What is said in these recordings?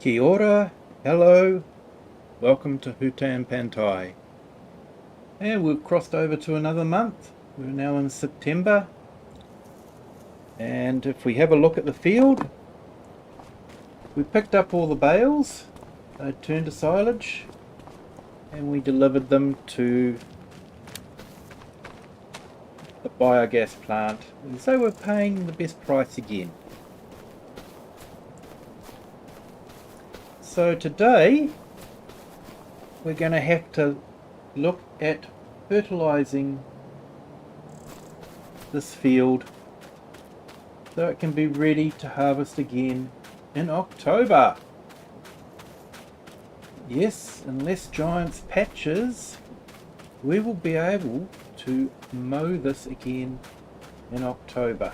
Kia ora, hello, welcome to Hutan Pantai. And we've crossed over to another month. We're now in September. And if we have a look at the field, we picked up all the bales, they turned to silage, and we delivered them to the biogas plant. And so we're paying the best price again. So today we're going to have to look at fertilizing this field so it can be ready to harvest again in October. Yes, unless Giants patches, we will be able to mow this again in October.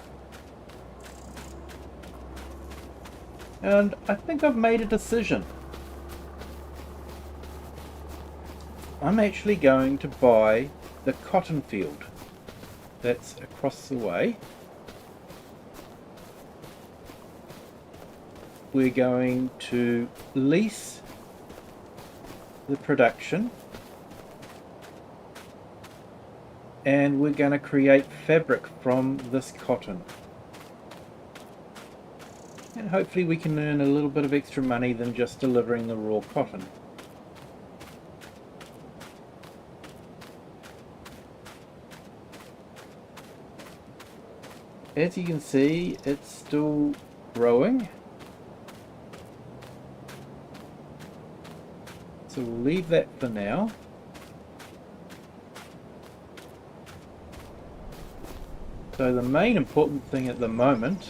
And I think I've made a decision. I'm actually going to buy the cotton field that's across the way. We're going to lease the production, and we're going to create fabric from this cotton. And hopefully we can earn a little bit of extra money than just delivering the raw cotton. As you can see, it's still growing. So we'll leave that for now. So the main important thing at the moment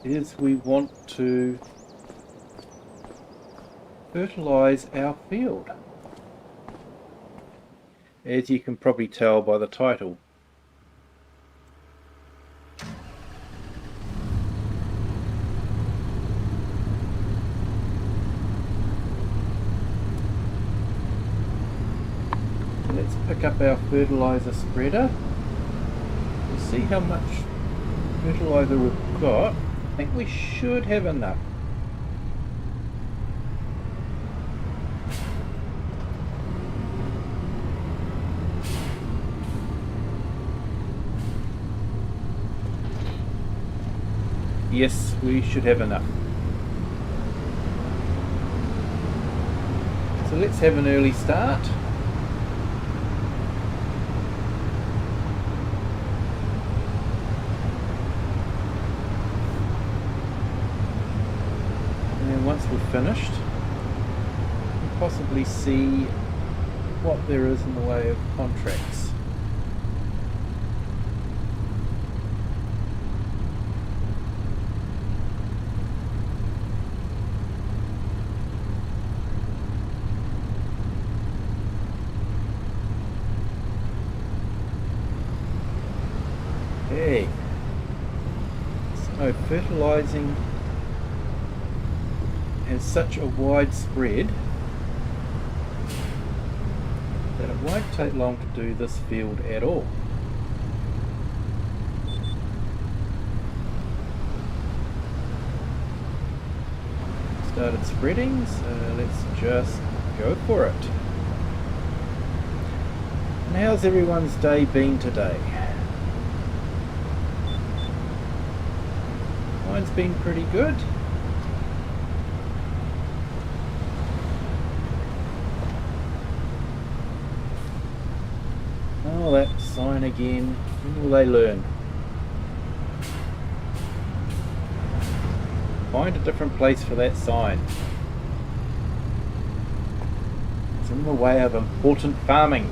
is we want to fertilize our field, as you can probably tell by the title. So let's pick up our fertilizer spreader. We'll see how much fertilizer we've got. I think we should have enough. Yes, we should have enough. So let's have an early start. Once we're finished, we'll possibly see what there is in the way of contracts. Okay, so fertilizing has such a wide spread that it won't take long to do this field at all. Started spreading, so let's just go for it. And how's everyone's day been today? Mine's been pretty good. Oh, that sign again. When will they learn? Find a different place for that sign. It's in the way of important farming.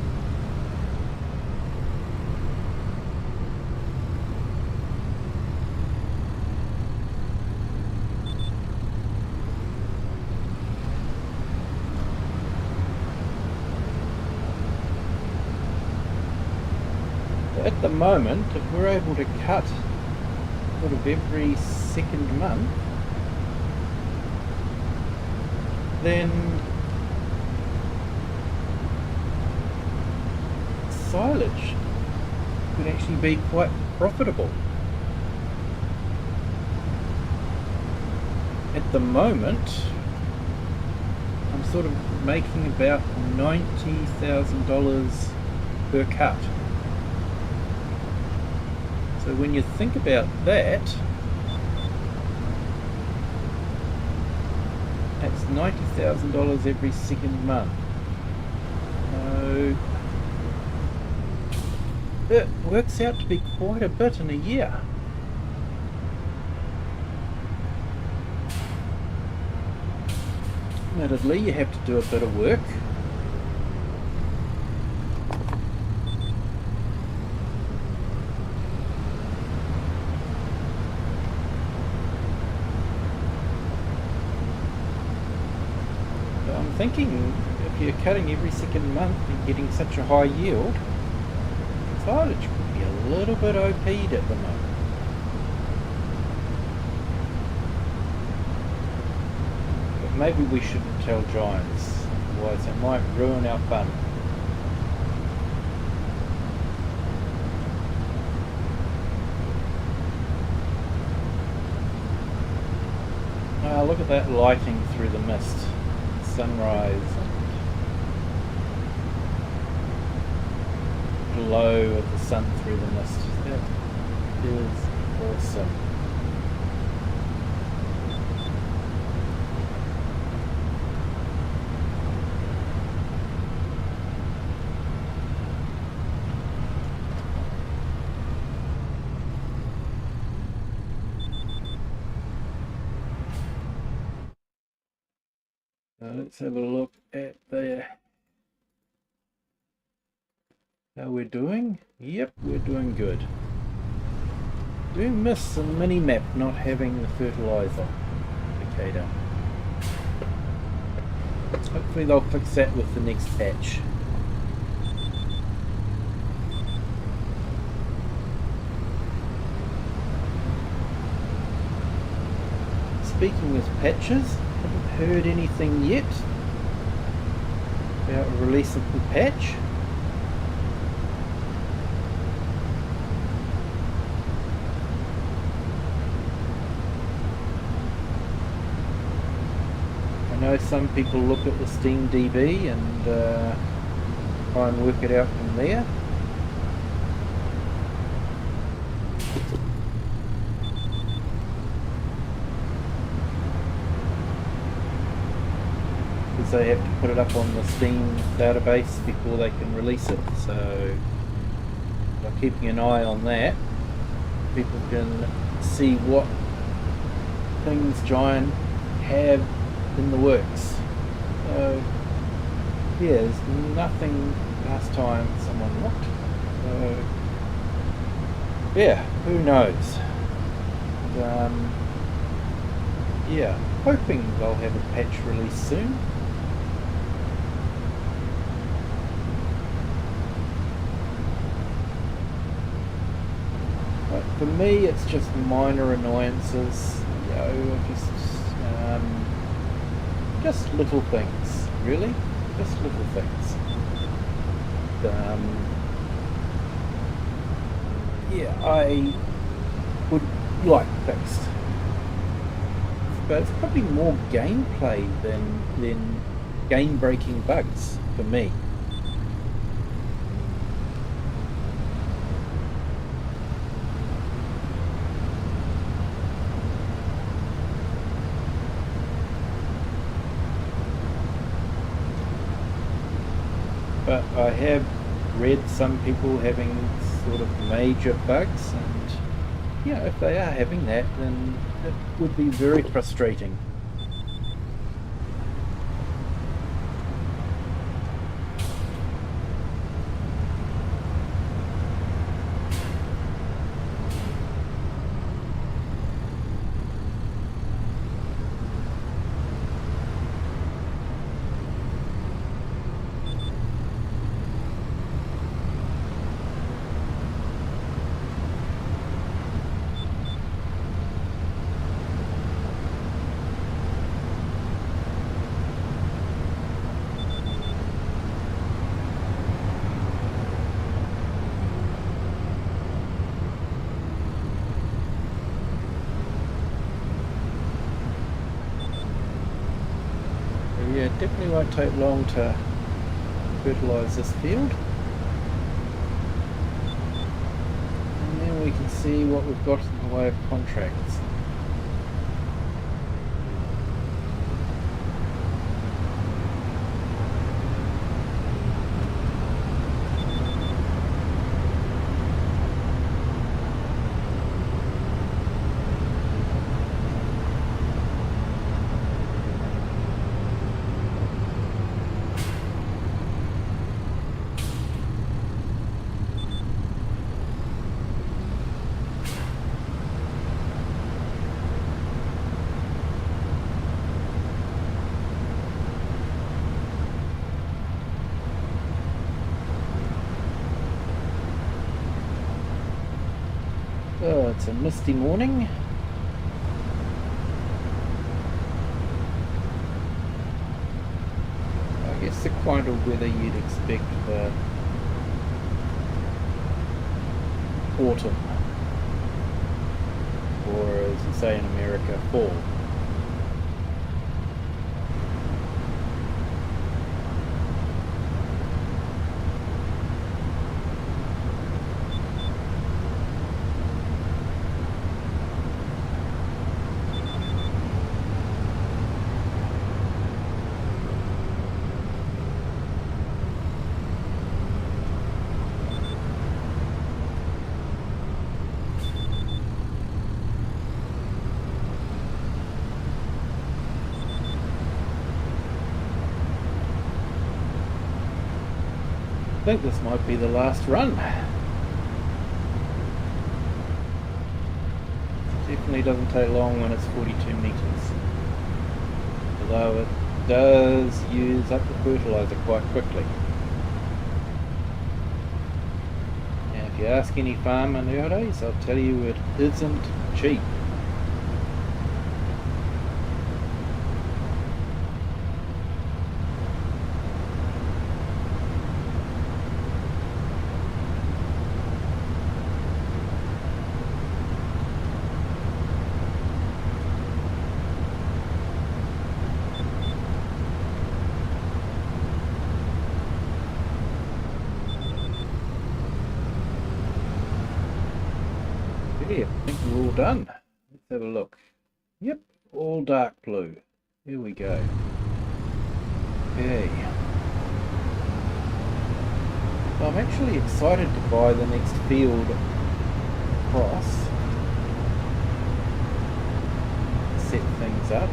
At the moment, if we're able to cut sort of every second month, then silage could actually be quite profitable. At at the moment, I'm sort of making about $90,000 per cut. So when you think about that, that's $90,000 every second month. So it works out to be quite a bit in a year. Admittedly, you have to do a bit of work. But I'm thinking if you're cutting every second month and getting such a high yield, silage could be a little bit OP'd at the moment. Maybe we shouldn't tell giants, otherwise it might ruin our fun. Look at that lighting through the mist, sunrise and glow of the sun through the mist. That is awesome. Let's have a look at how we're doing. Yep, we're doing good. Do miss some mini-map not having the fertilizer indicator. Hopefully they'll fix that with the next patch. Speaking of patches, haven't heard anything yet about a release of the patch. I know some people look at the Steam DB and try and work it out from there. They have to put it up on the Steam database before they can release it, so by keeping an eye on that, people can see what things Giant have in the works. So yeah, there's nothing last time someone looked, so yeah, who knows. Yeah, hoping they'll have a patch release soon. For me, it's just minor annoyances, you know, just little things, really, just little things. Yeah, I would like fixed, but it's probably more gameplay than game-breaking bugs for me. But I have read some people having sort of major bugs, and you know, if they are having that, then it would be very frustrating. won't take long to fertilise this field. And then we can see what we've got in the way of contracts. So it's a misty morning. I guess the kind of weather you'd expect for autumn, or as you say in America, fall. I think this might be the last run. Definitely doesn't take long when it's 42 metres. Although it does use up the fertiliser quite quickly. Now if you ask any farmer nowadays, I'll tell you it isn't cheap. I think we're all done. Let's have a look. Yep, all dark blue. Here we go. Okay. So I'm actually excited to buy the next field across. Set things up.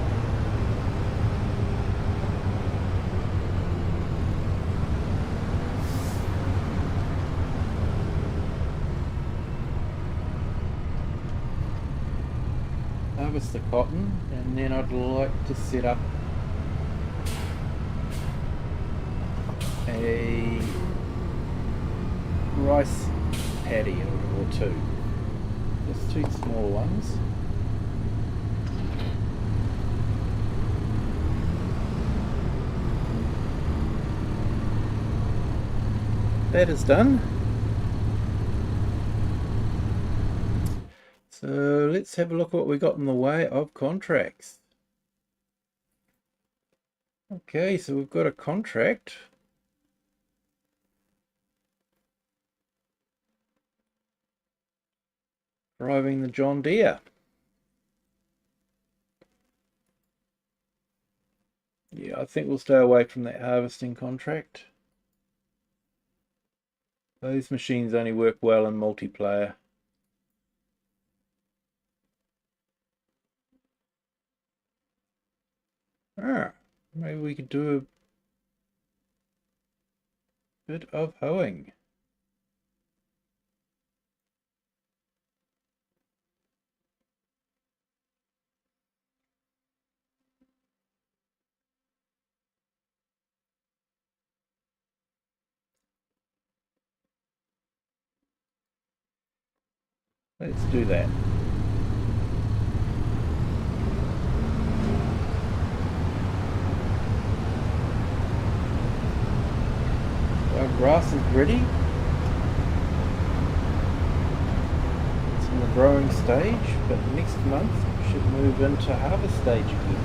Harvest the cotton, and then I'd like to set up a rice paddy or two. Just two small ones. That is done. So let's have a look at what we got in the way of contracts. Okay, so we've got a contract. Driving the John Deere. Yeah, I think we'll stay away from that harvesting contract. Those machines only work well in multiplayer. Maybe we could do a bit of hoeing. Let's do that. Our grass is ready. It's in the growing stage, but next month we should move into harvest stage again.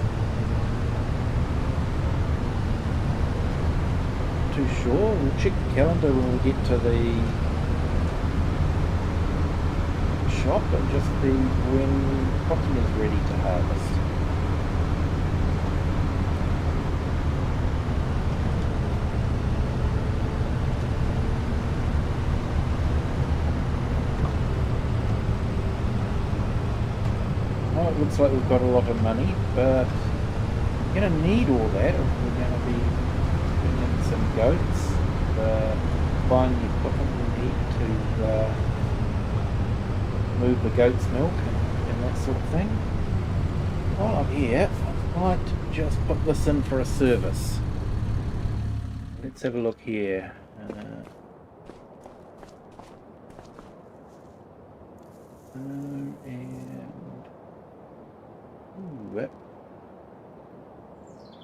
not too sure. We'll check the calendar when we get to the shop and just see when cotton is ready to harvest. It looks like we've got a lot of money, but we're going to need all that if we're going to be bringing some goats, buying the equipment we need to move the goat's milk and that sort of thing. While I'm here, I might just put this in for a service. Let's have a look here. That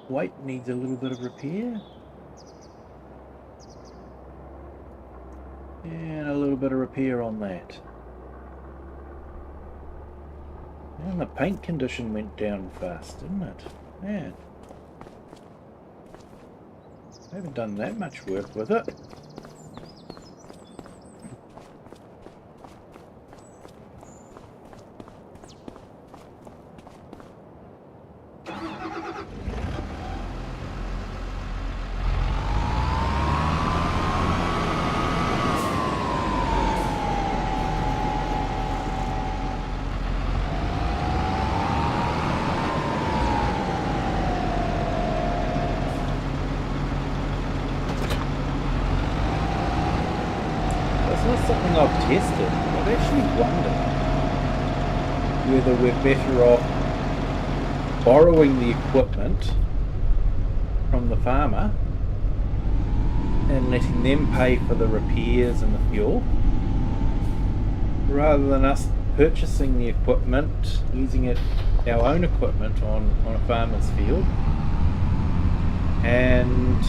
weight needs a little bit of repair. And a little bit of repair on that. And the paint condition went down fast, didn't it? Man. I haven't done that much work with it. Something I've tested. I've actually wondered whether we're better off borrowing the equipment from the farmer and letting them pay for the repairs and the fuel, rather than us purchasing the equipment, using our own equipment on a farmer's field, and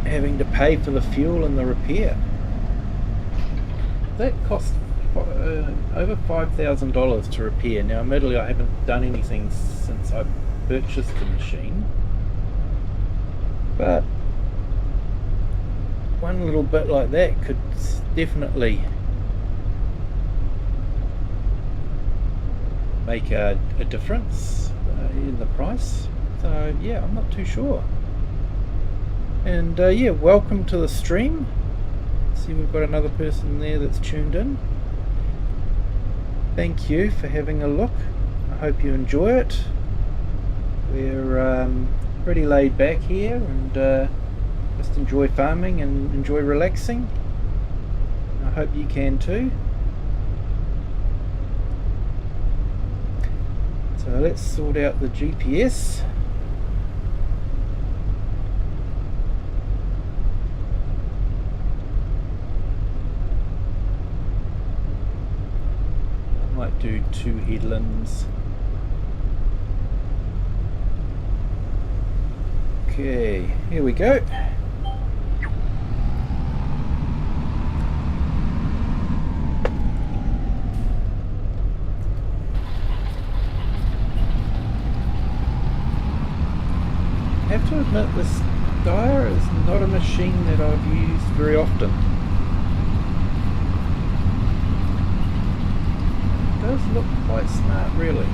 having to pay for the fuel and the repair. That cost over $5,000 to repair. Now admittedly I haven't done anything since I purchased the machine, but one little bit like that could definitely make a difference in the price. So yeah, I'm not too sure. And yeah, welcome to the stream. See, we've got another person there that's tuned in. Thank you for having a look. I hope you enjoy it. We're pretty laid back here and just enjoy farming and enjoy relaxing. I hope you can too. So let's sort out the GPS. Might do 2 headlands. Okay, here we go. I have to admit, this dyer is not a machine that I've used very often. Does look quite smart, really.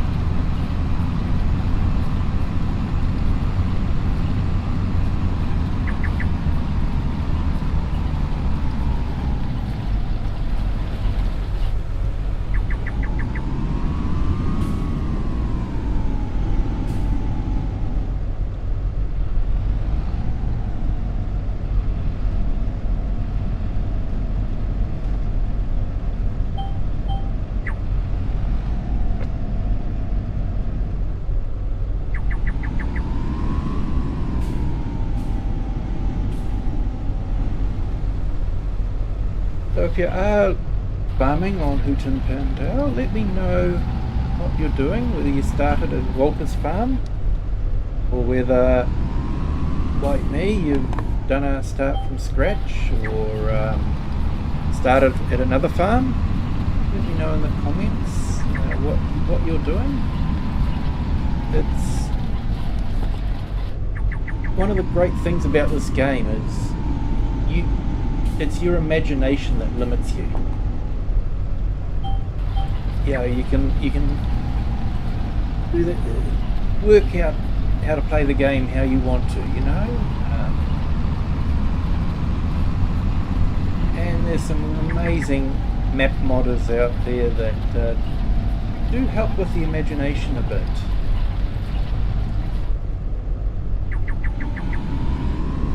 So if you are farming on Hutan Pantai, let me know what you're doing, whether you started at Walker's farm or whether, like me, you've done a start from scratch or started at another farm. Let me know in the comments what you're doing. It's one of the great things about this game is it's your imagination that limits you. You can do work out how to play the game how you want to, and there's some amazing map modders out there that do help with the imagination a bit.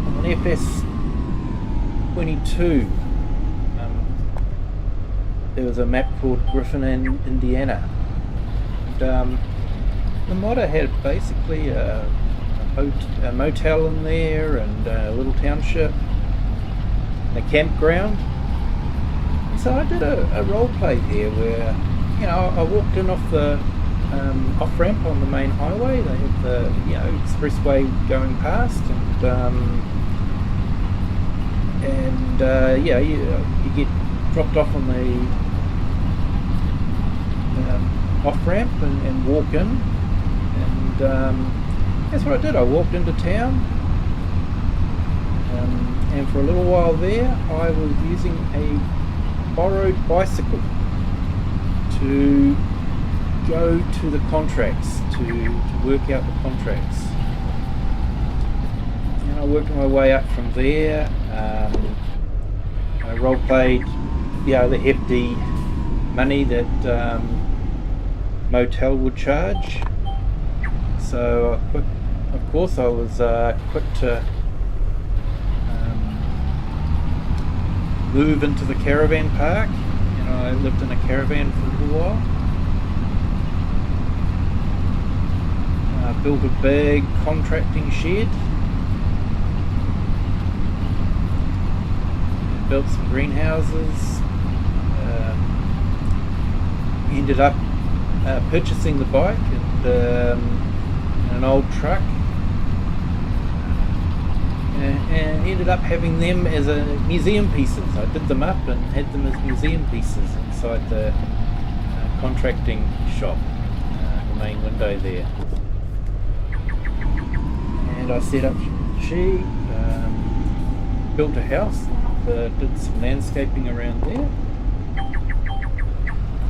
On FS22 there was a map called Griffin in Indiana, and the modder had basically a motel in there and a little township and a campground. So I did a role play there where I walked in off the off ramp on the main highway. They had the expressway going past, and you get dropped off on the off ramp and walk in, and that's what I did. I walked into town, and for a little while there I was using a borrowed bicycle to go to the contracts, to work out the contracts. And I worked my way up from there. I role played the hefty money that motel would charge. So of course I was quick to move into the caravan park. I lived in a caravan for a little while. Built a big contracting shed. Built some greenhouses. Ended up purchasing the bike and an old truck. And ended up having them as museum pieces. I did them up and had them as museum pieces inside the contracting shop, the main window there. And I set up sheep, built a house, did some landscaping around there.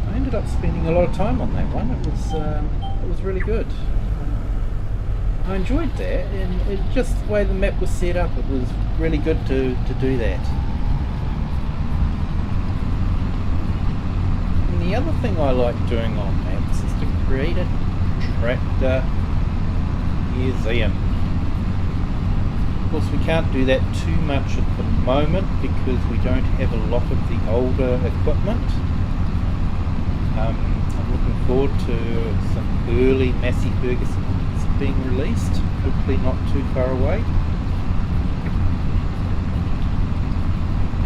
I ended up spending a lot of time on that one. It was really good. I enjoyed that, and just the way the map was set up, it was really good to do that. And the other thing I like doing on maps is to create a tractor museum. Of course we can't do that too much at the moment because we don't have a lot of the older equipment. I'm looking forward to some early Massey Fergusons being released, hopefully not too far away.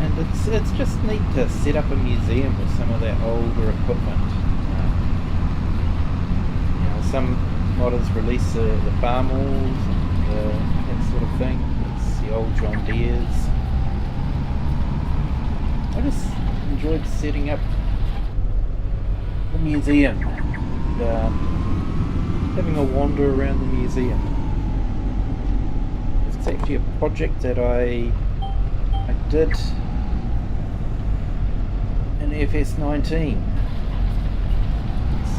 And it's just neat to set up a museum with some of that older equipment. Some modders release the farmers and that sort of thing. It's the old John Deeres. I just enjoyed setting up the museum and having a wander around the museum. It's actually a project that I did in FS19.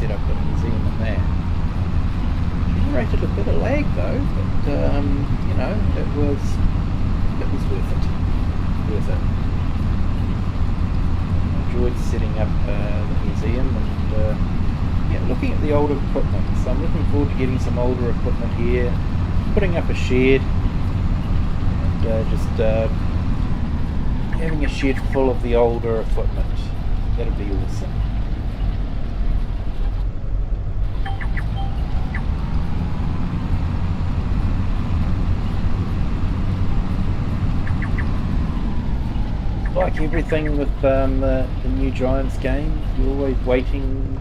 Set up a museum in there. Generated a bit of lag though, but it was worth it. I enjoyed setting up the museum and looking at the older equipment. So I'm looking forward to getting some older equipment here, putting up a shed, and just having a shed full of the older equipment. That'd be awesome. Like everything with the New Giants game, you're always waiting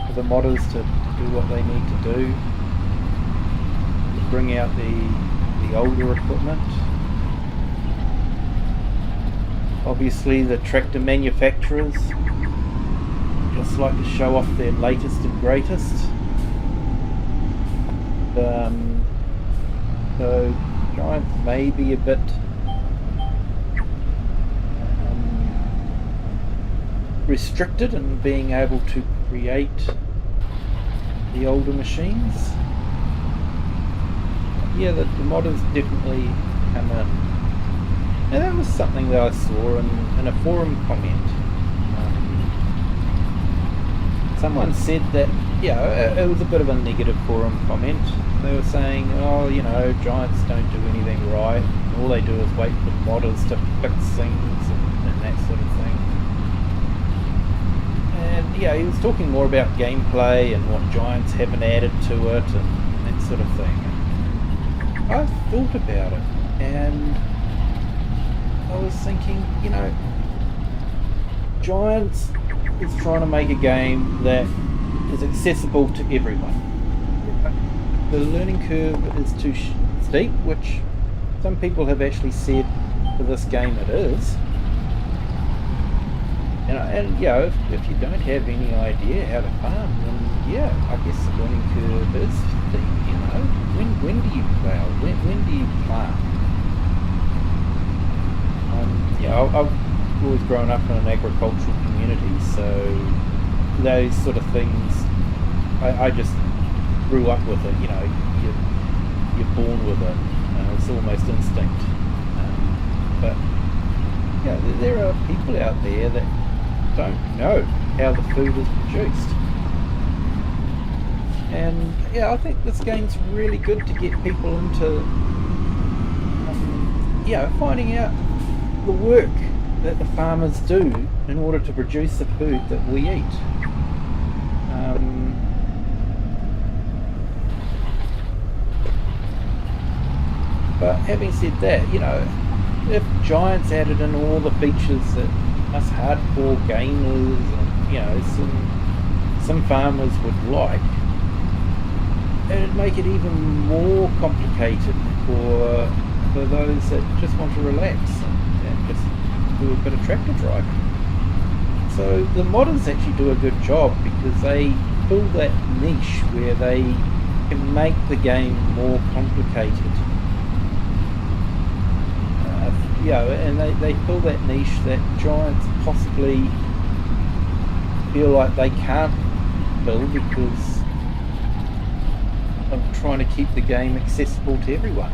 for the modders to do what they need to do, to bring out the older equipment. Obviously the tractor manufacturers Giants like to show off their latest and greatest. So Giants may be a bit restricted in being able to create the older machines. Yeah, the modders definitely come in. Now that was something that I saw in a forum comment. Someone said that, it was a bit of a negative forum comment. They were saying, oh, Giants don't do anything right. All they do is wait for modders to fix things and that sort of thing. And he was talking more about gameplay and what Giants haven't added to it and that sort of thing. I thought about it and I was thinking, Giants is trying to make a game that is accessible to everyone. The learning curve is too steep, which some people have actually said for this game it is. If you don't have any idea how to farm, then I guess the learning curve is steep. When do you plow? When do you plant? I've always grown up in an agricultural community, so those sort of things, I just grew up with it. You're born with it. It's almost instinct. But there are people out there that don't know how the food is produced. And I think this game's really good to get people into finding out the work that the farmers do in order to produce the food that we eat. But having said that, if Giants added in all the features that us hardcore gamers and some farmers would like, it'd make it even more complicated for those that just want to relax and just do a bit of tractor driving. So the modders actually do a good job because they fill that niche where they can make the game more complicated. And they fill that niche that Giants possibly feel like they can't fill because of trying to keep the game accessible to everyone.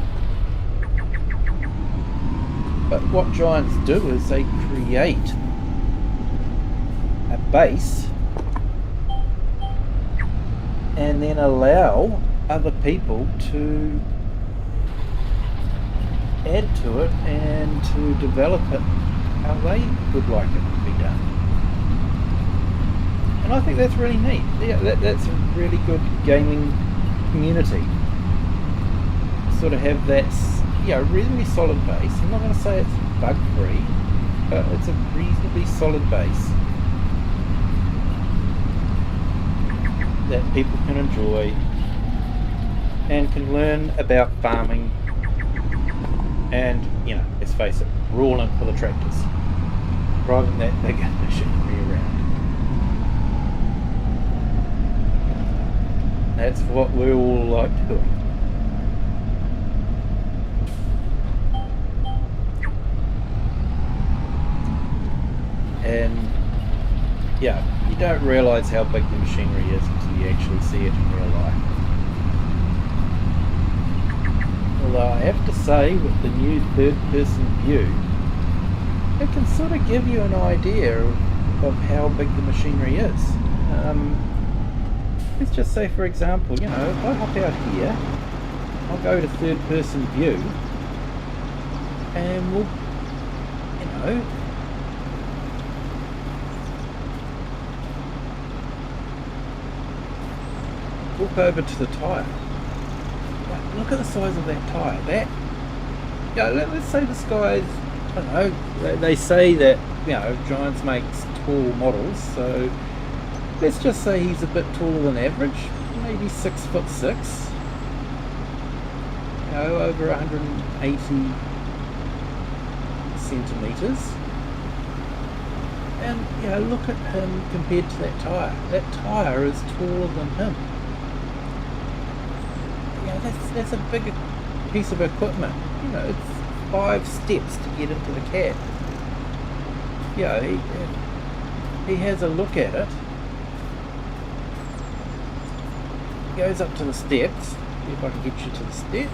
But what Giants do is they create a base and then allow other people to add to it and to develop it how they would like it to be done. And I think that's really neat. That's a really good gaming community. Sort of have that reasonably solid base. I'm not going to say it's bug free, but it's a reasonably solid base that people can enjoy and can learn about farming. And, let's face it, we're all in for the tractors, driving that big machinery around. That's what we all like doing. And, you don't realise how big the machinery is until you actually see it in real life. Although I have to say, with the new third-person view, it can sort of give you an idea of how big the machinery is. Let's just say, for example, if I hop out here, I'll go to third-person view, and we'll, walk over to the tyre. Look at the size of that tyre. Let's say this guy's, I don't know, they say that, Giants makes tall models, so let's just say he's a bit taller than average, maybe 6'6", over 180 centimetres. And look at him compared to that tyre. That tyre is taller than him. That's a big piece of equipment. It's 5 steps to get into the cab. He has a look at it. He goes up to the steps. See if I can get you to the step.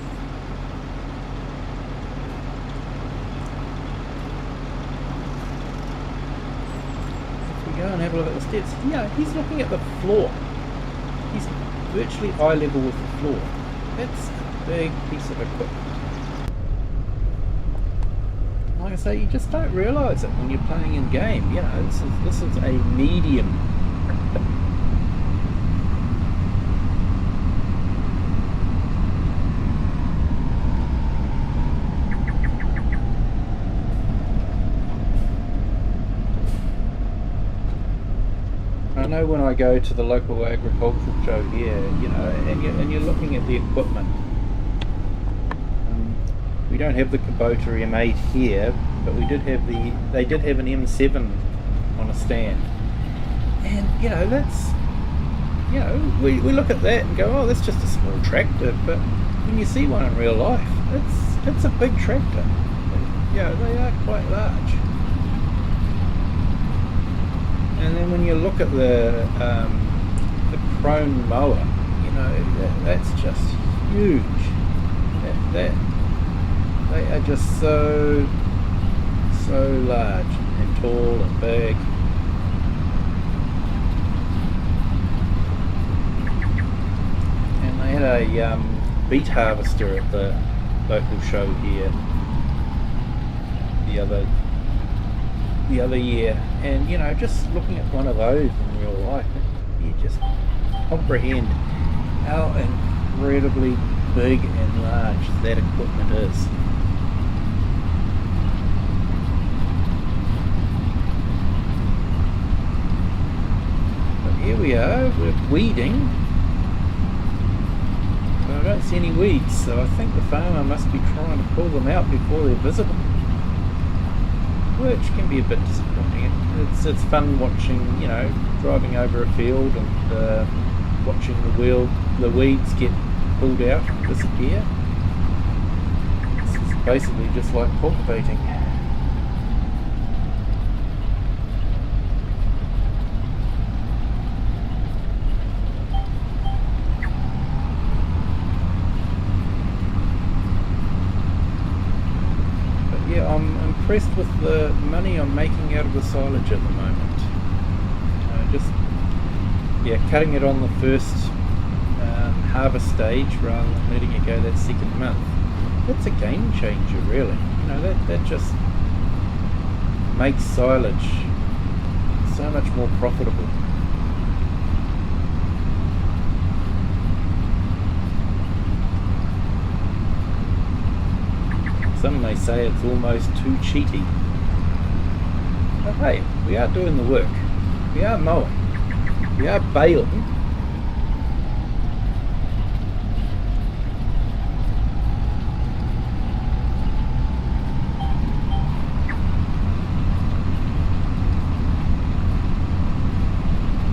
If we go and have a look at the steps, he's looking at the floor. He's virtually eye level with the floor. That's a big piece of equipment. Like I say, you just don't realise it when you're playing in game. This is a medium. I know when I go to the local agricultural show here, and you're looking at the equipment. We don't have the Kubota M8 here, but they did have an M7 on a stand. And that's we look at that and go, oh, that's just a small tractor, but when you see one in real life, it's a big tractor. They are quite large. And then when you look at the prone mower, that's just huge. They are just so large and tall and big. And they had a beet harvester at the local show here the other year, and just looking at one of those in real life, you just comprehend how incredibly big and large that equipment is. But here we are, we're weeding, but I don't see any weeds, so I think the farmer must be trying to pull them out before they're visible, which can be a bit disappointing. It's fun watching, driving over a field and watching the weeds get pulled out and disappear. It's basically just like cultivating. I'm impressed with the money I'm making out of the silage at the moment. Cutting it on the first harvest stage rather than letting it go that second month. That's a game changer, really. That just makes silage so much more profitable. Some may say it's almost too cheaty. But hey, we are doing the work. We are mowing. We are baling.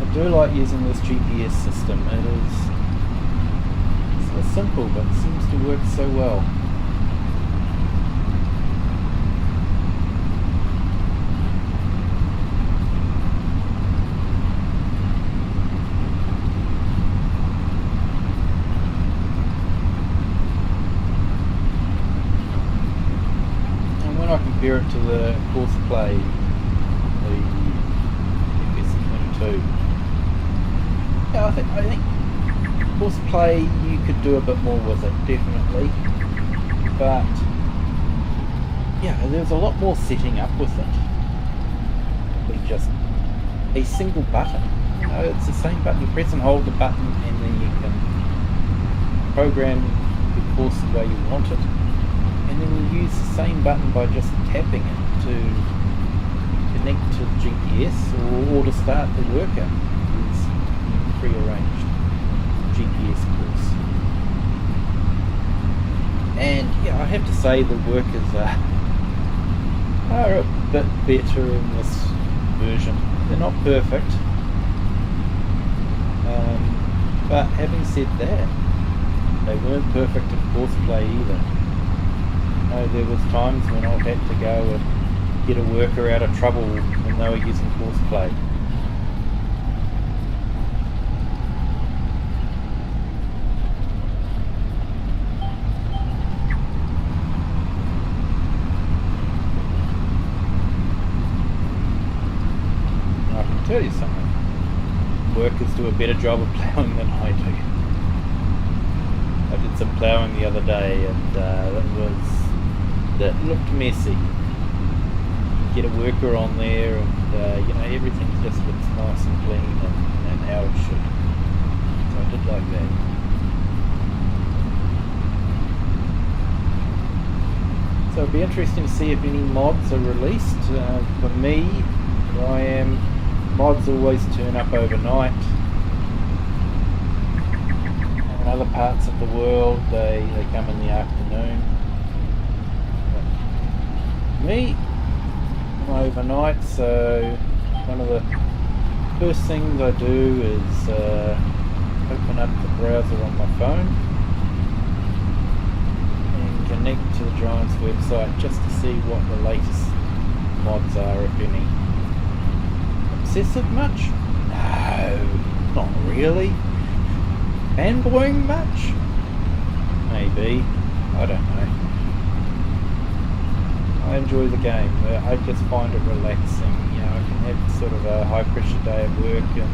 I do like using this GPS system. It's so simple, but it seems to work so well. Compare it to the course play, the FS22. I think course play you could do a bit more with it, definitely. But there's a lot more setting up with it. Probably just a single button. It's the same button. You press and hold the button, and then you can program the course the way you want it. And then you use the same button by just tapping it to connect to GPS or to start the workout. It's pre-arranged GPS course. And I have to say the workers are a bit better in this version. They're not perfect. But having said that, they weren't perfect in course play either. There was times when I've had to go and get a worker out of trouble when they were using course play. I can tell you something. Workers do a better job of ploughing than I do. I did some ploughing the other day and that looked messy. You get a worker on there and everything just looks nice and clean and how it should. So I did like that. So it'll be interesting to see if any mods are released. For me, where I am, mods always turn up overnight. In other parts of the world, they come in the afternoon. But me, I'm overnight, so one of the first things I do is open up the browser on my phone and connect to the Giants website just to see what the latest mods are, if any. Obsessive much? No, not really. Fanboying much? Maybe. I don't know. I enjoy the game. I just find it relaxing. I can have sort of a high pressure day at work and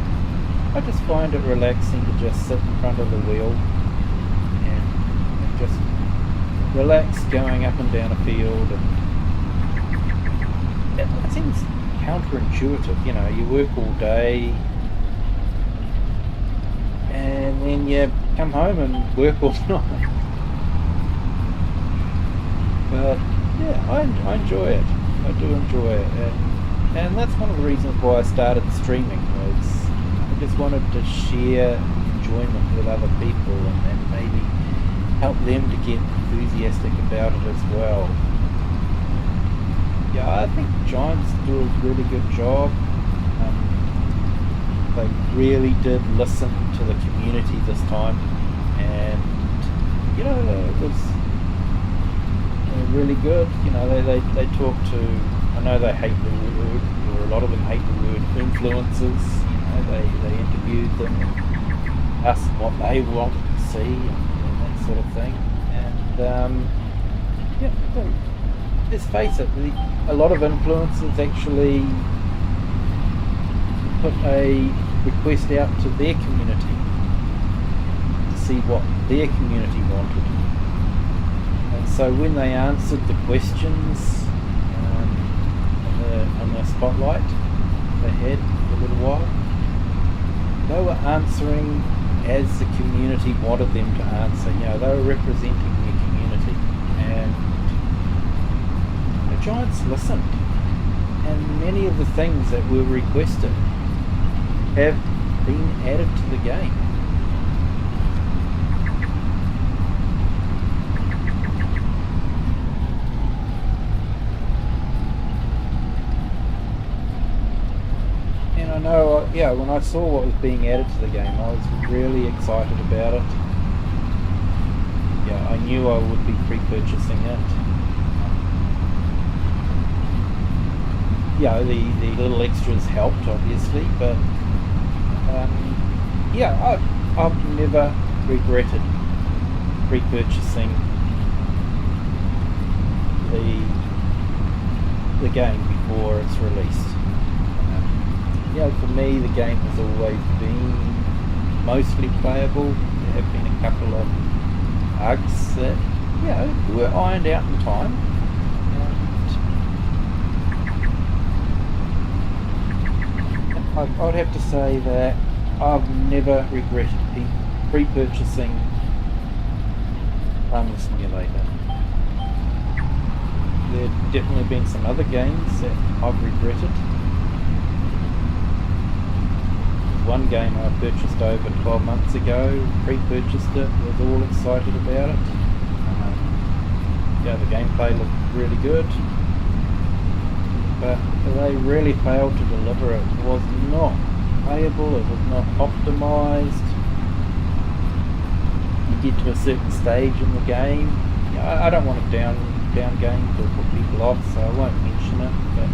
I just find it relaxing to just sit in front of the wheel and just relax going up and down a field. And it seems counterintuitive. You work all day and then you come home and work all night. But yeah, I enjoy it. I do enjoy it, and that's one of the reasons why I started streaming. Was I just wanted to share enjoyment with other people and maybe help them to get enthusiastic about it as well. Yeah, I think Giants do a really good job. They really did listen to the community this time, and it was really good. They talk to, I know they hate the word, or a lot of them hate the word influencers. They interviewed them and asked them what they wanted to see and that sort of thing. And let's face it, a lot of influencers actually put a request out to their community to see what their community wanted. And so when they answered the questions on the spotlight they had for a little while, they were answering as the community wanted them to answer. They were representing their community, and the Giants listened, and many of the things that were requested have been added to the game. And I know, when I saw what was being added to the game, I was really excited about it. I knew I would be pre-purchasing it. The little extras helped, obviously, but I've never regretted pre-purchasing the game before it's released. For me, the game has always been mostly playable. There have been a couple of bugs that were ironed out in time. I'd have to say that I've never regretted pre-purchasing Farming Simulator. There have definitely been some other games that I've regretted. One game I purchased over 12 months ago, pre-purchased it, was all excited about it. The gameplay looked really good. but they really failed to deliver. It was not playable, it was not optimised. You get to a certain stage in the game. I don't want to down games or put people off, so I won't mention it, but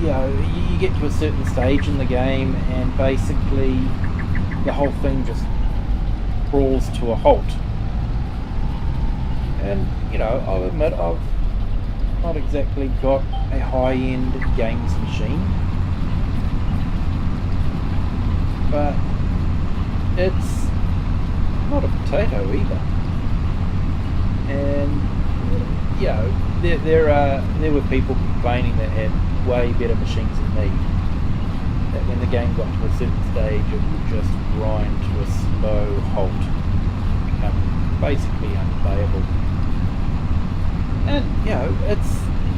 you get to a certain stage in the game and basically the whole thing just crawls to a halt. And I'll admit I've not exactly got a high-end games machine, but it's not a potato either. And there were people complaining that had way better machines than me, that when the game got to a certain stage it would just grind to a slow halt, become basically unplayable. And it's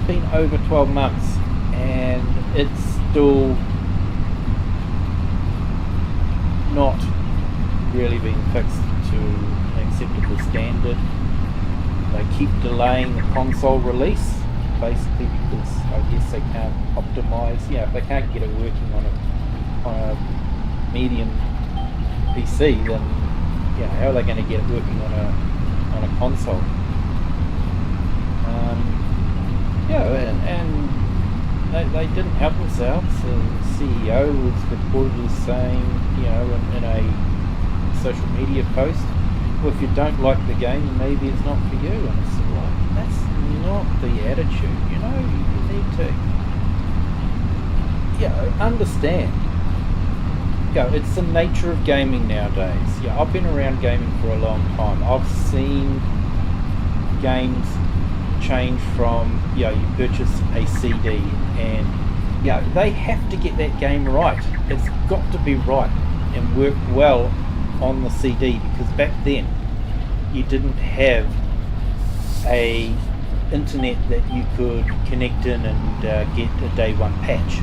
been over 12 months and it's still not really been fixed to an acceptable standard. They keep delaying the console release, basically because I guess they can't optimise. If they can't get it working on a medium PC, then how are they going to get it working on a console? And they didn't help themselves. The CEO was reportedly saying, in a social media post, well, if you don't like the game, maybe it's not for you. And it's like, that's not the attitude. You need to, understand. It's the nature of gaming nowadays. I've been around gaming for a long time. I've seen games change from, you purchase a CD and, they have to get that game right. It's got to be right and work well on the CD, because back then you didn't have a internet that you could connect in and get a day one patch.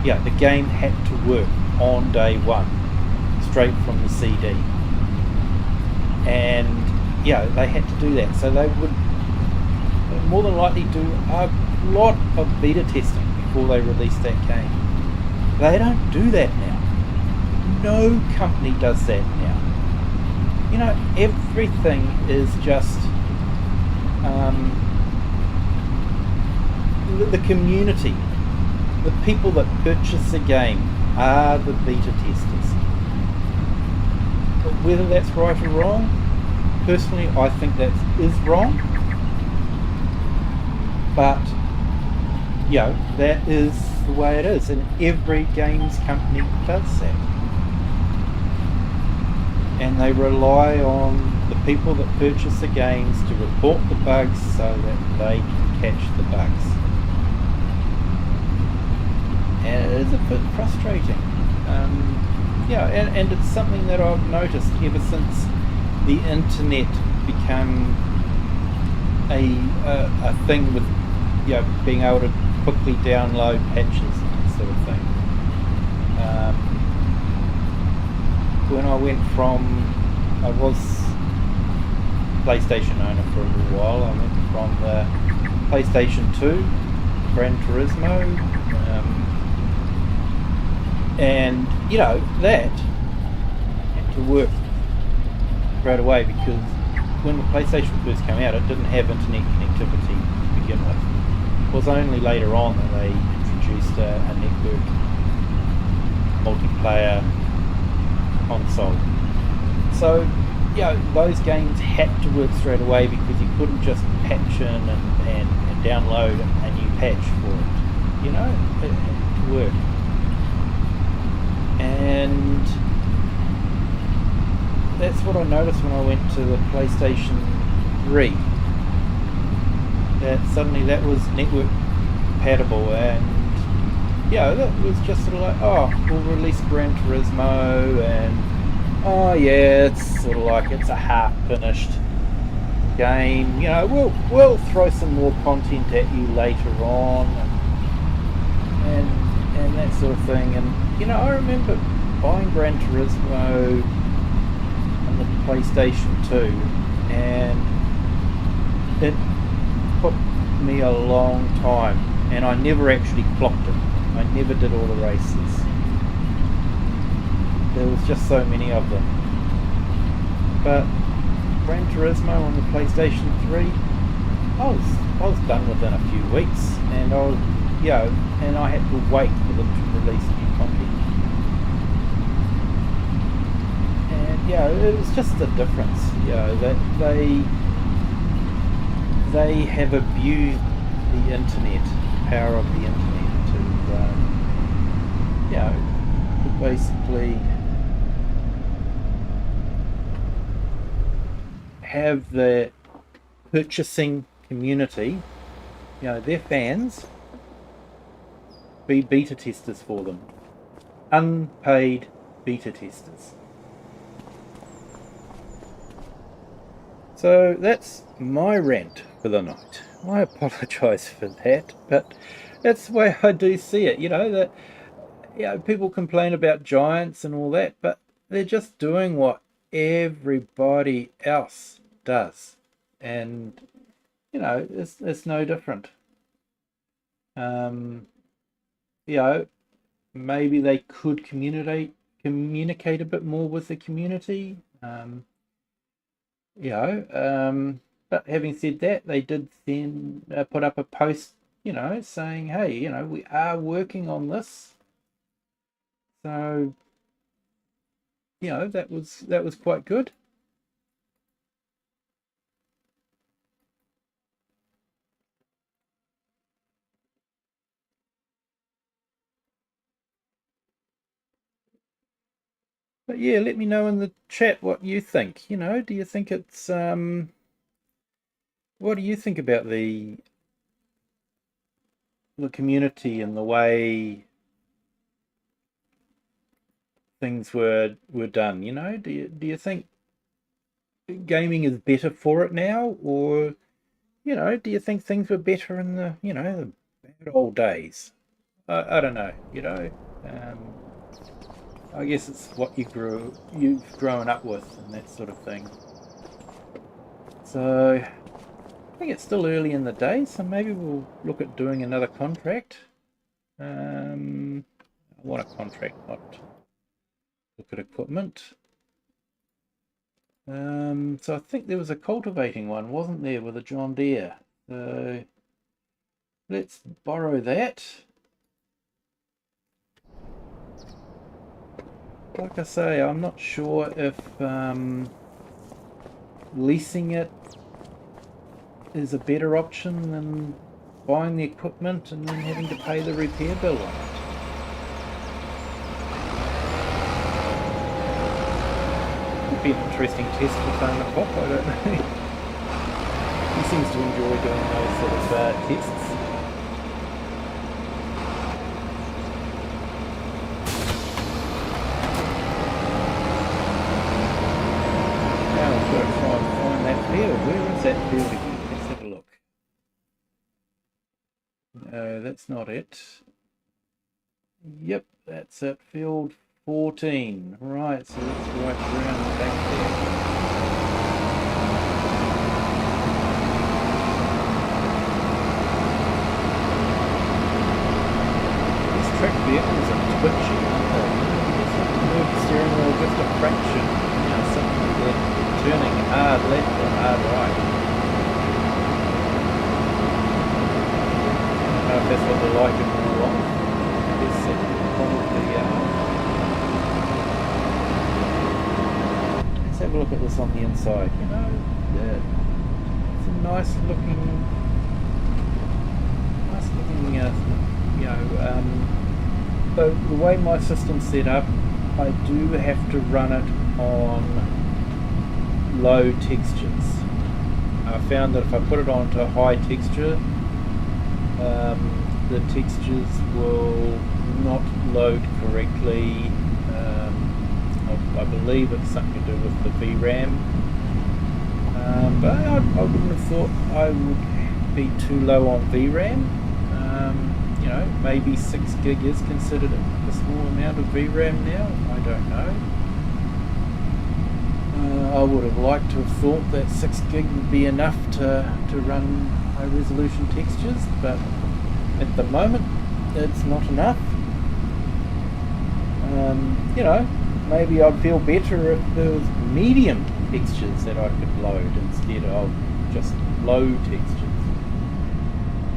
The game had to work on day one straight from the CD, and they had to do that, so they would more than likely do a lot of beta testing before they release that game. They don't do that now. No company does that now. Everything is just the community, the people that purchase the game are the beta testers. But whether that's right or wrong, personally I think that is wrong. But that is the way it is, and every games company does that. And they rely on the people that purchase the games to report the bugs so that they can catch the bugs. And it is a bit frustrating. And it's something that I've noticed ever since the internet became a thing with being able to quickly download patches and that sort of thing. When I went I was PlayStation owner for a little while. I went from the PlayStation 2, Gran Turismo, and that had to work straight away, because when the PlayStation first came out, it didn't have internet connectivity to begin with. It was only later on that they introduced a network multiplayer console. So those games had to work straight away, because you couldn't just patch in and download a new patch for it. It had to work. And that's what I noticed when I went to the PlayStation 3, that suddenly that was network compatible, and that was just sort of like, we'll release Gran Turismo, and it's sort of like it's a half finished game, we'll throw some more content at you later on, and that sort of thing. And I remember buying Gran Turismo on the PlayStation 2, and it put me a long time, and I never actually clocked it. I never did all the races. There was just so many of them. But Gran Turismo on the PlayStation 3, I was done within a few weeks, and and I had to wait for them to release new content. And it was just the difference, that they have abused the internet, power of the internet to basically have the purchasing community, their fans, be beta testers for them. Unpaid beta testers. So that's my rant for the night. I apologise for that, but that's the way I do see it. That people complain about giants and all that, but they're just doing what everybody else does, and it's no different. Maybe they could communicate a bit more with the community. But having said that, they did then put up a post, saying, hey, we are working on this. So, that was quite good. But yeah, let me know in the chat what you think. Do you think it's what do you think about the community and the way things were done? Do you think gaming is better for it now, or do you think things were better in the the bad old days? I don't know. I guess it's what you've grown up with and that sort of thing. So I think it's still early in the day, so maybe we'll look at doing another contract. I want a contract, not look at equipment. So I think there was a cultivating one, wasn't there, with a John Deere? So let's borrow that. Like I say, I'm not sure if leasing it is a better option than buying the equipment and then having to pay the repair bill on it. Could be an interesting test for Farmer Pop, I don't know. He seems to enjoy doing those sort of tests. Where is that field again? Let's have a look. No, that's not it. Yep, that's it. Field 14. Right, so let's right around the back there. These track vehicles are twitchy, aren't they? Just have to move the steering wheel just a fraction. Something that turning hard left or hard right. I don't know if that's what they like in real life. I guess it probably Let's have a look at this on the inside. It's a nice looking so the way my system's set up, I do have to run it on low textures. I found that if I put it onto high texture, the textures will not load correctly. I believe it's something to do with the VRAM, but I wouldn't have thought I would be too low on VRAM. Maybe 6 gig is considered a small amount of VRAM now. I don't know. I would have liked to have thought that 6 gig would be enough to run high resolution textures, but at the moment it's not enough. You know, maybe I'd feel better if there was medium textures that I could load instead of just low textures.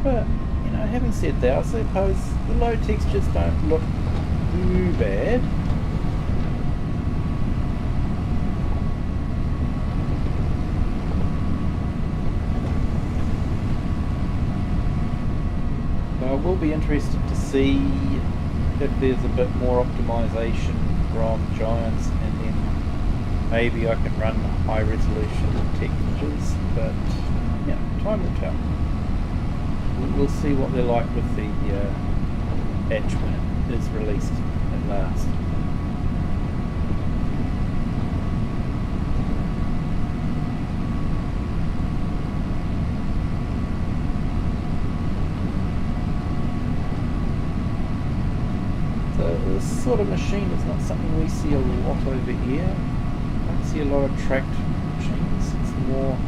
But, you know, having said that, I suppose the low textures don't look too bad. So I will be interested to see if there's a bit more optimization from Giants, and then maybe I can run high resolution textures, but yeah, time will tell. We'll see what they're like with the patch when it is released at last. So this sort of machine is not something we see a lot over here. I don't see a lot of tracked machines. It's more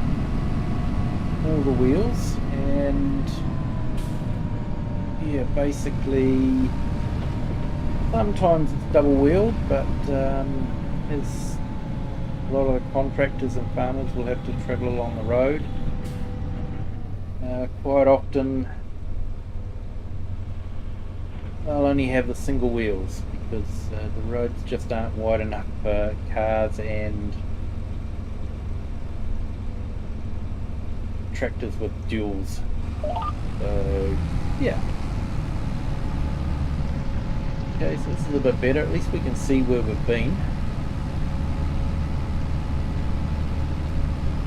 the wheels, and yeah, basically sometimes it's double wheeled, but as a lot of contractors and farmers will have to travel along the road, quite often they'll only have the single wheels because the roads just aren't wide enough for cars and tractors with duals. So yeah. Okay, so this is a bit better. At least we can see where we've been.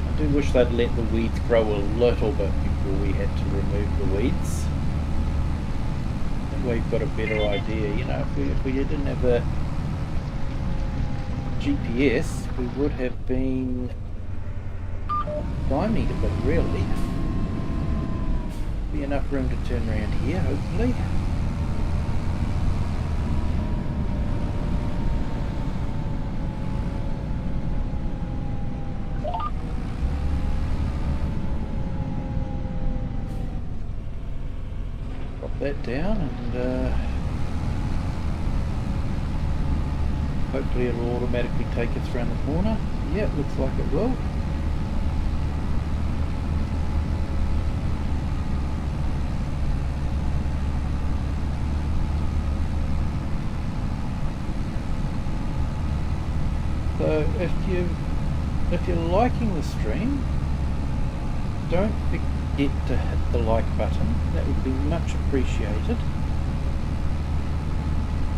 I do wish they'd let the weeds grow a little bit before we had to remove the weeds. That way we've got a better idea. You know, if we didn't have a GPS, we would have been stymied a bit, really. Be enough room to turn around here, hopefully. That down, and hopefully it'll automatically take us around the corner. Yeah, it looks like it will. So if you're liking the stream, don't forget to hit the like button. That would be much appreciated.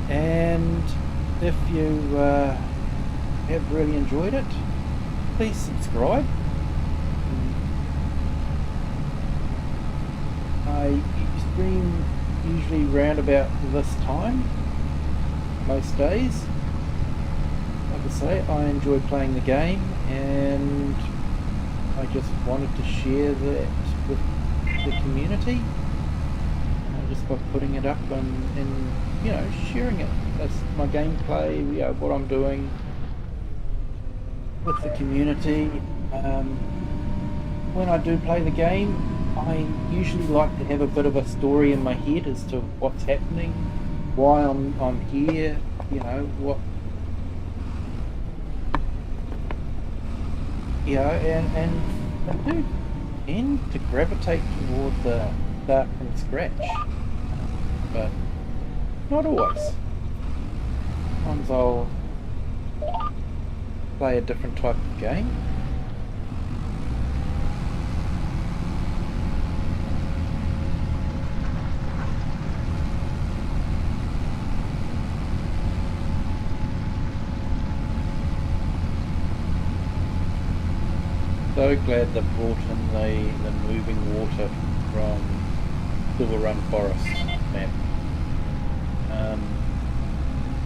And if you have really enjoyed it, please subscribe. I stream usually round about this time most days. Like I say, I enjoy playing the game, and I just wanted to share that with the community, just by putting it up and you know, sharing it. That's my gameplay, you know, what I'm doing with the community. When I do play the game, I usually like to have a bit of a story in my head as to what's happening, why I'm here, you know, what, you know, and I do tend to gravitate toward the start from scratch, but not always. Sometimes I'll play a different type of game. So glad they brought in the moving water from Silver Run Forest map.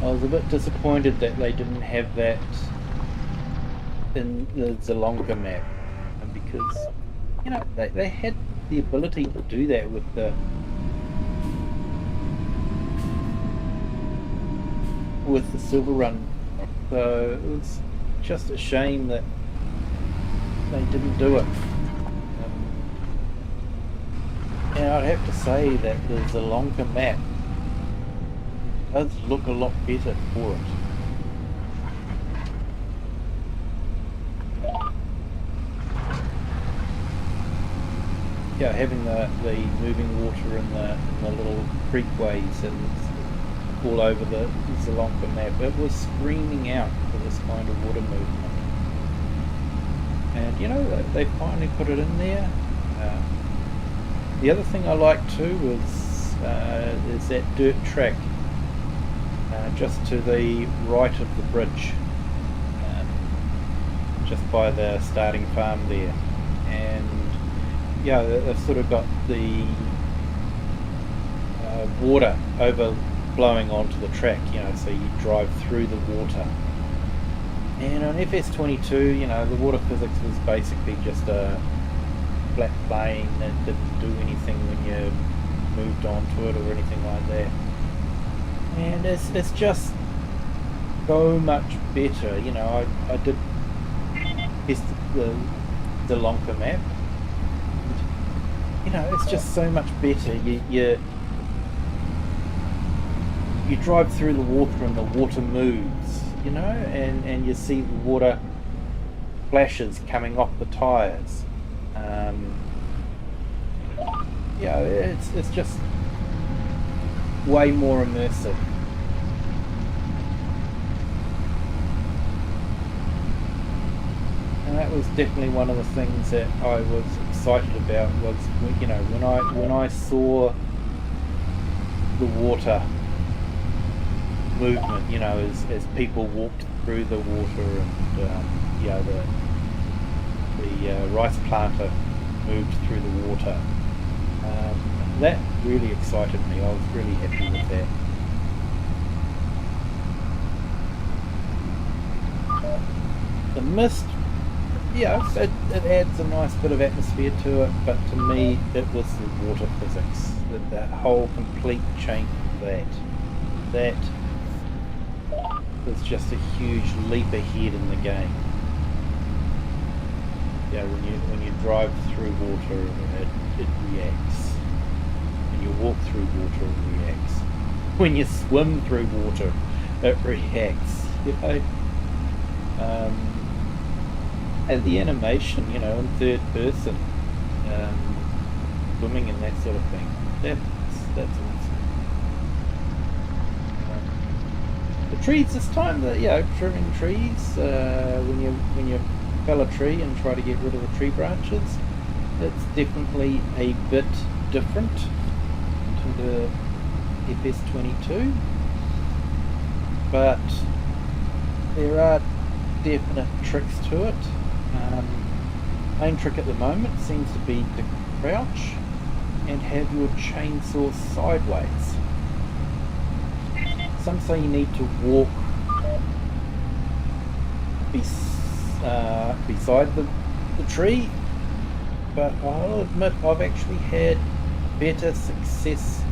I was a bit disappointed that they didn't have that in the Zelonka map, and because, you know, they had the ability to do that with the Silver Run, so it was just a shame that they didn't do it. And I'd have to say that the Sri Lanka map does look a lot better for it. Yeah, having the moving water in the little creekways and all over the Sri Lanka map, it was screaming out for this kind of water movement. And you know, they finally put it in there. The other thing I like too is that dirt track just to the right of the bridge, just by the starting farm there. And yeah, they've sort of got the water overflowing onto the track, you know, so you drive through the water. And on FS22, you know, the water physics was basically just a flat plane that didn't do anything when you moved onto it or anything like that. And it's just so much better, you know. I did test the Lanka map. You know, it's just so much better. You drive through the water and the water moves, you know, and you see the water flashes coming off the tyres. Yeah, it's just way more immersive. And that was definitely one of the things that I was excited about, was, you know, when I saw the water movement, you know, as people walked through the water, and you know, the rice planter moved through the water. That really excited me. I was really happy with that. The mist, yeah, it adds a nice bit of atmosphere to it, but to me it was the water physics, that whole complete change of that was just a huge leap ahead in the game. Yeah, when you drive through water, it reacts. When you walk through water, it reacts. When you swim through water, it reacts. You know, and the animation, you know, in third person, swimming and that sort of thing. That's awesome. The trees this time, trimming trees. When you fell a tree and try to get rid of the tree branches, it's definitely a bit different to the FS22, but there are definite tricks to it. Main trick at the moment seems to be to crouch and have your chainsaw sideways. Some say you need to walk beside the tree, but I'll admit I've actually had better success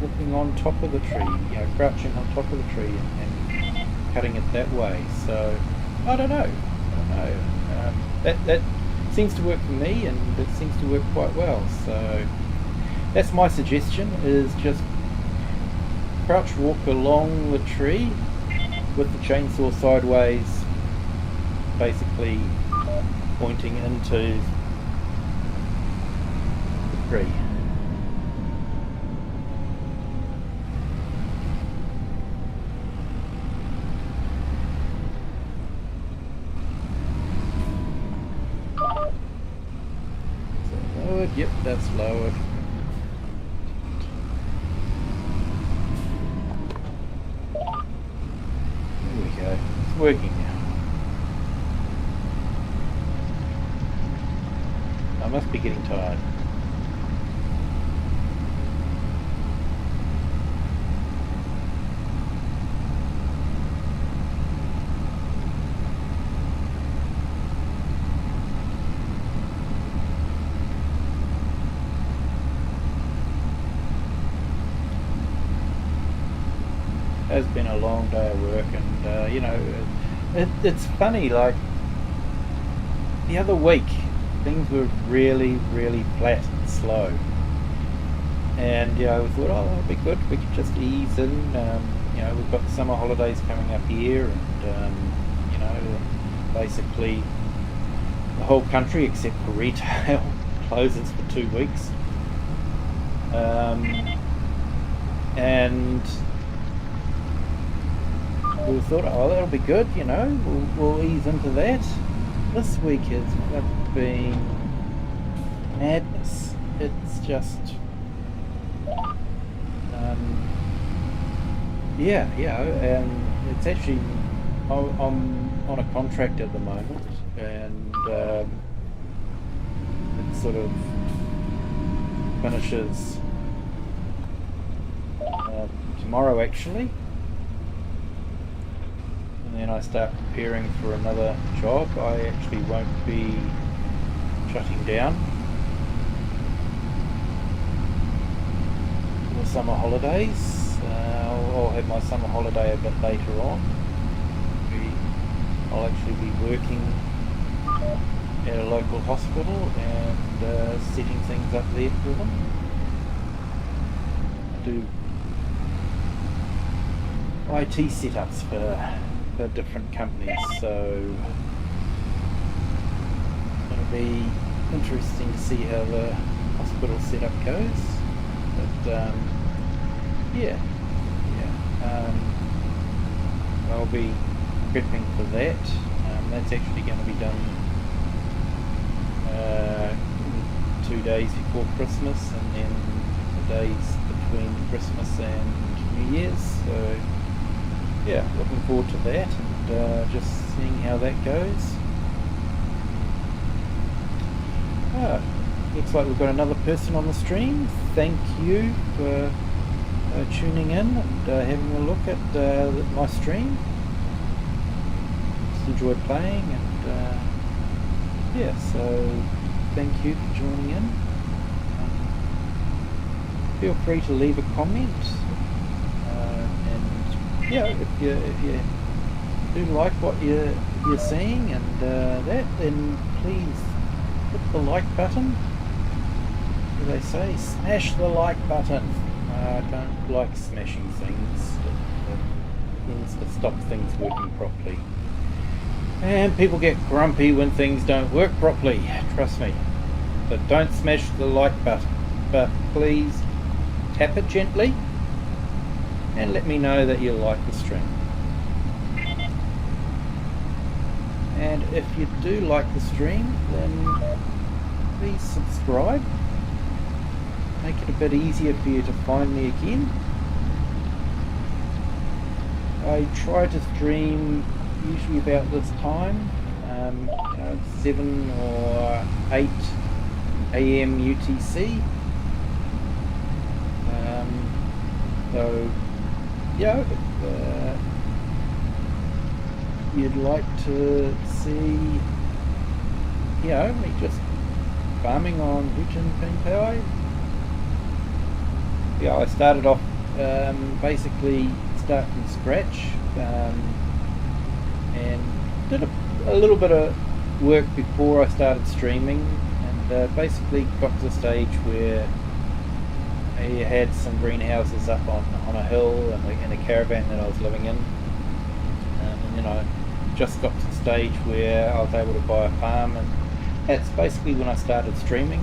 walking on top of the tree, you know, crouching on top of the tree and cutting it that way. So I don't know. That seems to work for me, and it seems to work quite well. So that's my suggestion: is just crouch walk along the tree with the chainsaw sideways, basically pointing into the tree. Yep, that's lowered. There we go. It's working now. I must be getting tired. Has been a long day of work, and you know, it's funny, like the other week things were really flat and slow, And we thought, oh, that'll be good. We could just ease in. We've got the summer holidays coming up here, and basically the whole country except for retail closes for 2 weeks. And we thought, oh, that'll be good. We'll ease into that. This week has been madness. It's just and it's actually, I'm on a contract at the moment, and it sort of finishes tomorrow actually, and then I start preparing for another job. I actually won't be shutting down for the summer holidays. I'll have my summer holiday a bit later on. I'll actually be working at a local hospital and setting things up there for them. I do IT setups for different companies, so it'll be interesting to see how the hospital setup goes. But I'll be prepping for that. That's actually going to be done 2 days before Christmas, and then the days between Christmas and New Year's. So looking forward to that, and just seeing how that goes. Looks like we've got another person on the stream. Thank you for tuning in and having a look at my stream. Just enjoyed playing, and so thank you for joining in. Feel free to leave a comment, and if you do like what you're seeing and then please hit the like button. As they say, smash the like button. I don't like smashing things. It stops things working properly. And people get grumpy when things don't work properly, trust me. So don't smash the like button, but please tap it gently and let me know that you like the stream. And if you do like the stream, then please subscribe. Make it a bit easier for you to find me again. I try to stream usually about this time, 7 or 8 AM UTC. If you'd like to see, me just farming on Hutan Pantai. I started off basically start from scratch, and did a little bit of work before I started streaming, and basically got to the stage where I had some greenhouses up on a hill in a caravan that I was living in, and then I just got to the stage where I was able to buy a farm, and that's basically when I started streaming.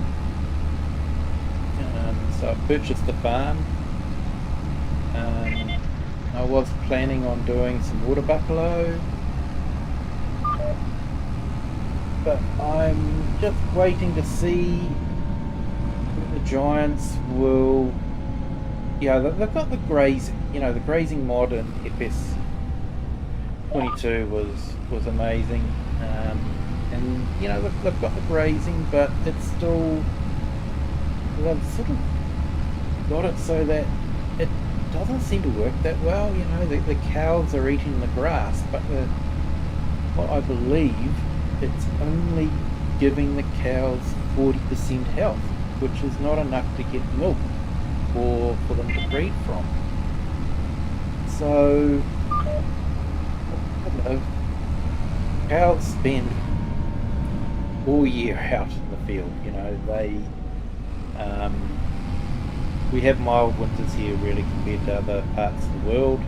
So I purchased the farm. I was planning on doing some water buffalo, but I'm just waiting to see if the giants will. They've got the grazing. The grazing mod in FS 22 was amazing, and they've got the grazing, but it's still, they've sort of got it so that it doesn't seem to work that well. The cows are eating the grass, but what I believe, it's only giving the cows 40% health, which is not enough to get milk for them to breed from. So cows spend all year out in the field. we have mild winters here really compared to other parts of the world.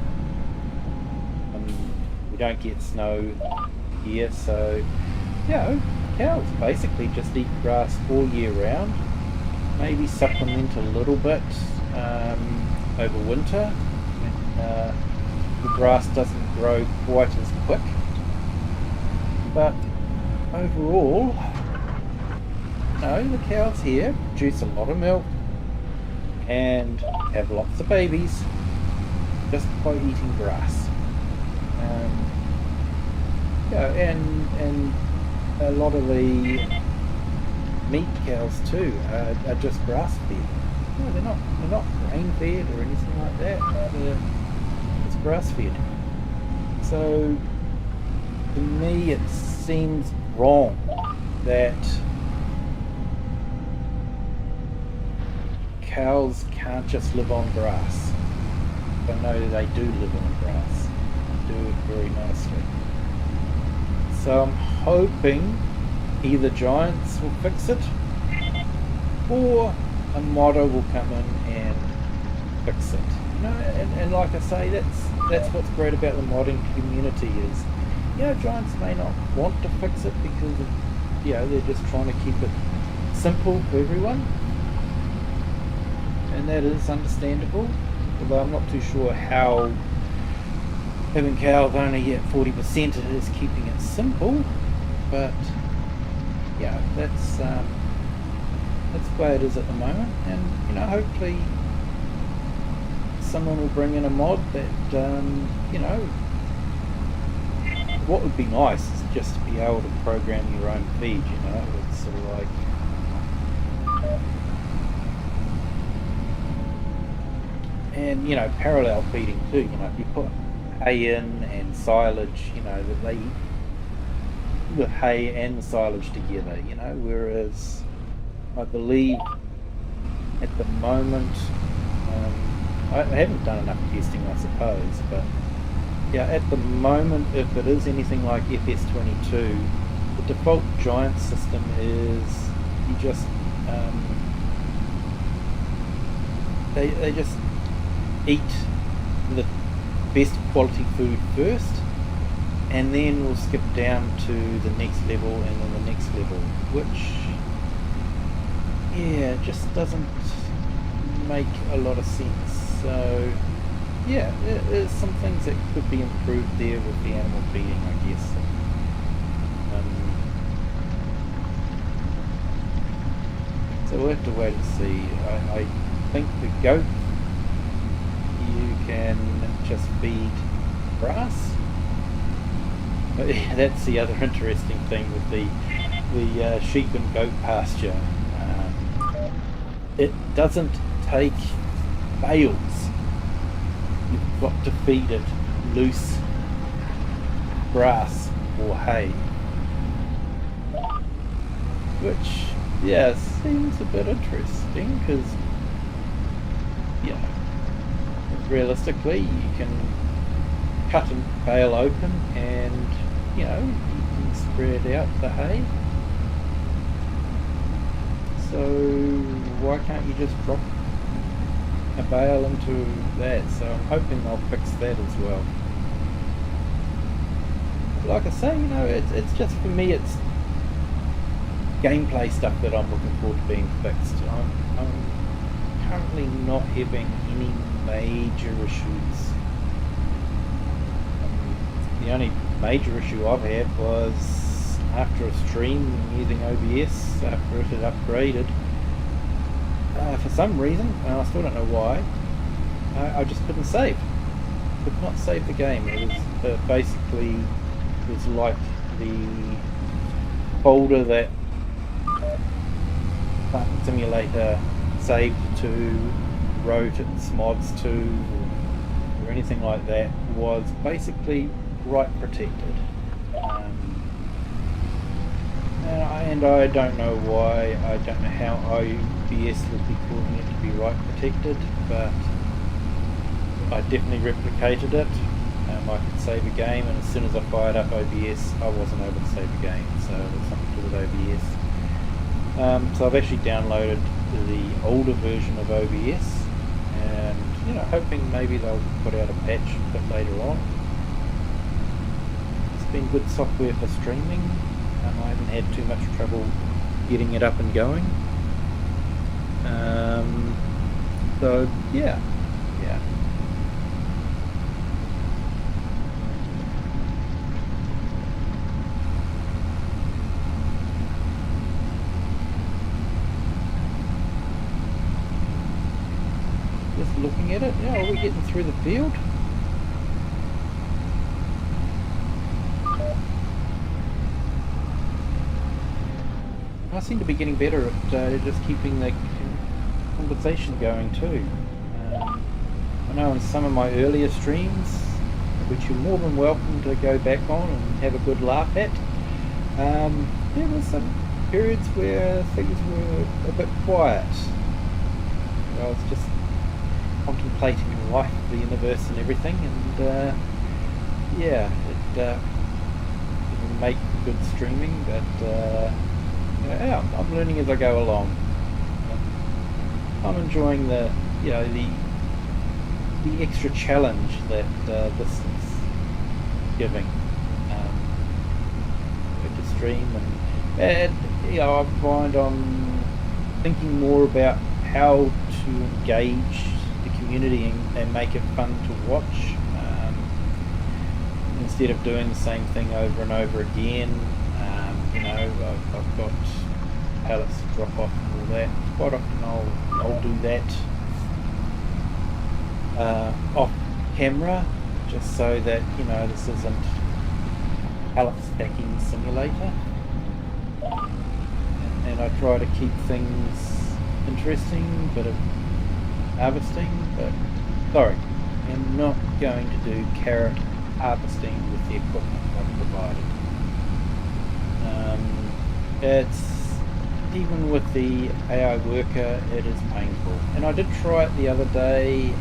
We don't get snow here, so cows basically just eat grass all year round, maybe supplement a little bit over winter when the grass doesn't grow quite as quick. But overall, the cows here produce a lot of milk and have lots of babies just by eating grass. And a lot of the meat cows too are just grass fed. No, they're not grain fed or anything like that. It's grass fed. So to me it seems wrong that cows can't just live on grass. I know they do live on grass. They do it very nicely. So I'm hoping either Giants will fix it or a modder will come in and fix it. And like I say, that's what's great about the modding community is, Giants may not want to fix it because they're just trying to keep it simple for everyone, and that is understandable. Although I'm not too sure how having cows only at 40% is keeping it simple, but that's the way it is at the moment. And hopefully someone will bring in a mod that what would be nice is just to be able to program your own feed. It's sort of like and parallel feeding too. If you put hay in and silage, that they eat the hay and the silage together, whereas I believe at the moment, I haven't done enough testing I suppose, but at the moment if it is anything like FS22, the default Giant system is you just they just eat the best quality food first, and then we'll skip down to the next level and then the next level, which just doesn't make a lot of sense. So there's some things that could be improved there with the animal feeding, I guess. So we'll have to wait and see. I think the goat you can just feed grass. But that's the other interesting thing with the sheep and goat pasture. It doesn't take bales. You've got to feed it loose grass or hay, which seems a bit interesting because realistically you can cut a bale open and you can spread out the hay. So why can't you just drop a bale into that? So I'm hoping they'll fix that as well. Like I say, it's just, for me, it's gameplay stuff that I'm looking forward to being fixed. I'm currently not having any major issues. The only major issue I've had was after a stream using OBS, after it had upgraded. For some reason, and I still don't know why, I just couldn't save. Could not save the game. It was basically, it was like the folder that Farming Simulator saved to, wrote its mods to, or anything like that, was basically right protected. And I don't know why. I don't know how OBS would be calling it to be right protected, but I definitely replicated it. I could save a game, and as soon as I fired up OBS, I wasn't able to save a game, so it was something to do with OBS. So I've actually downloaded the older version of OBS, and hoping maybe they'll put out a patch a bit later on. It's been good software for streaming. I haven't had too much trouble getting it up and going. So yeah. Just looking at it, are we getting through the field? I seem to be getting better at just keeping the conversation going too. I know in some of my earlier streams, which you're more than welcome to go back on and have a good laugh at, there were some periods where things were a bit quiet. I was just contemplating life, the universe and everything, and it didn't make good streaming, but I'm learning as I go along. I'm enjoying the extra challenge that this is giving with the stream, and I find I'm thinking more about how to engage the community and make it fun to watch, instead of doing the same thing over and over again. I've got pallets to drop off and all that. Quite often I'll do that off camera, just so that this isn't pallet stacking simulator, and I try to keep things interesting, bit of harvesting, but sorry, I'm not going to do carrot harvesting with the equipment I've provided. It's even with the AI worker, it is painful, and I did try it the other day.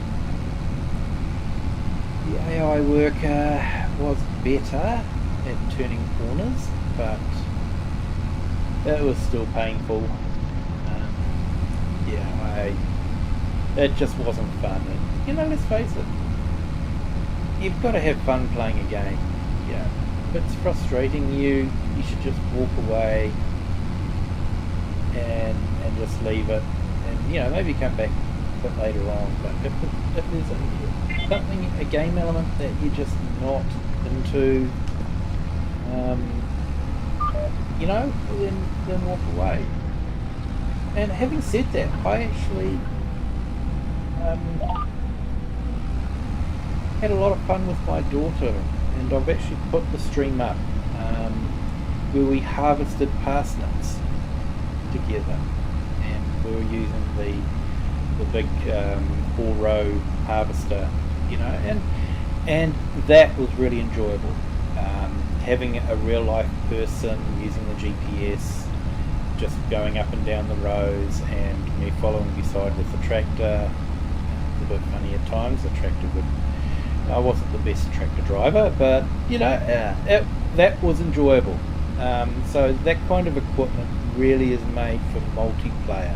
The AI worker was better at turning corners, but it was still painful. It just wasn't fun. And let's face it, you've got to have fun playing a game. If it's frustrating you should just walk away and just leave it, and maybe come back a bit later on. But if there's a game element that you're just not into, then walk away. And having said that, I actually had a lot of fun with my daughter, and I've actually put the stream up where we harvested parsnips together, and we were using the big 4-row harvester, and that was really enjoyable. Having a real life person using the GPS, just going up and down the rows, and me following beside with the tractor. It's a bit funny at times. The tractor I wasn't the best tractor driver, but that was enjoyable. So that kind of equipment really is made for multiplayer.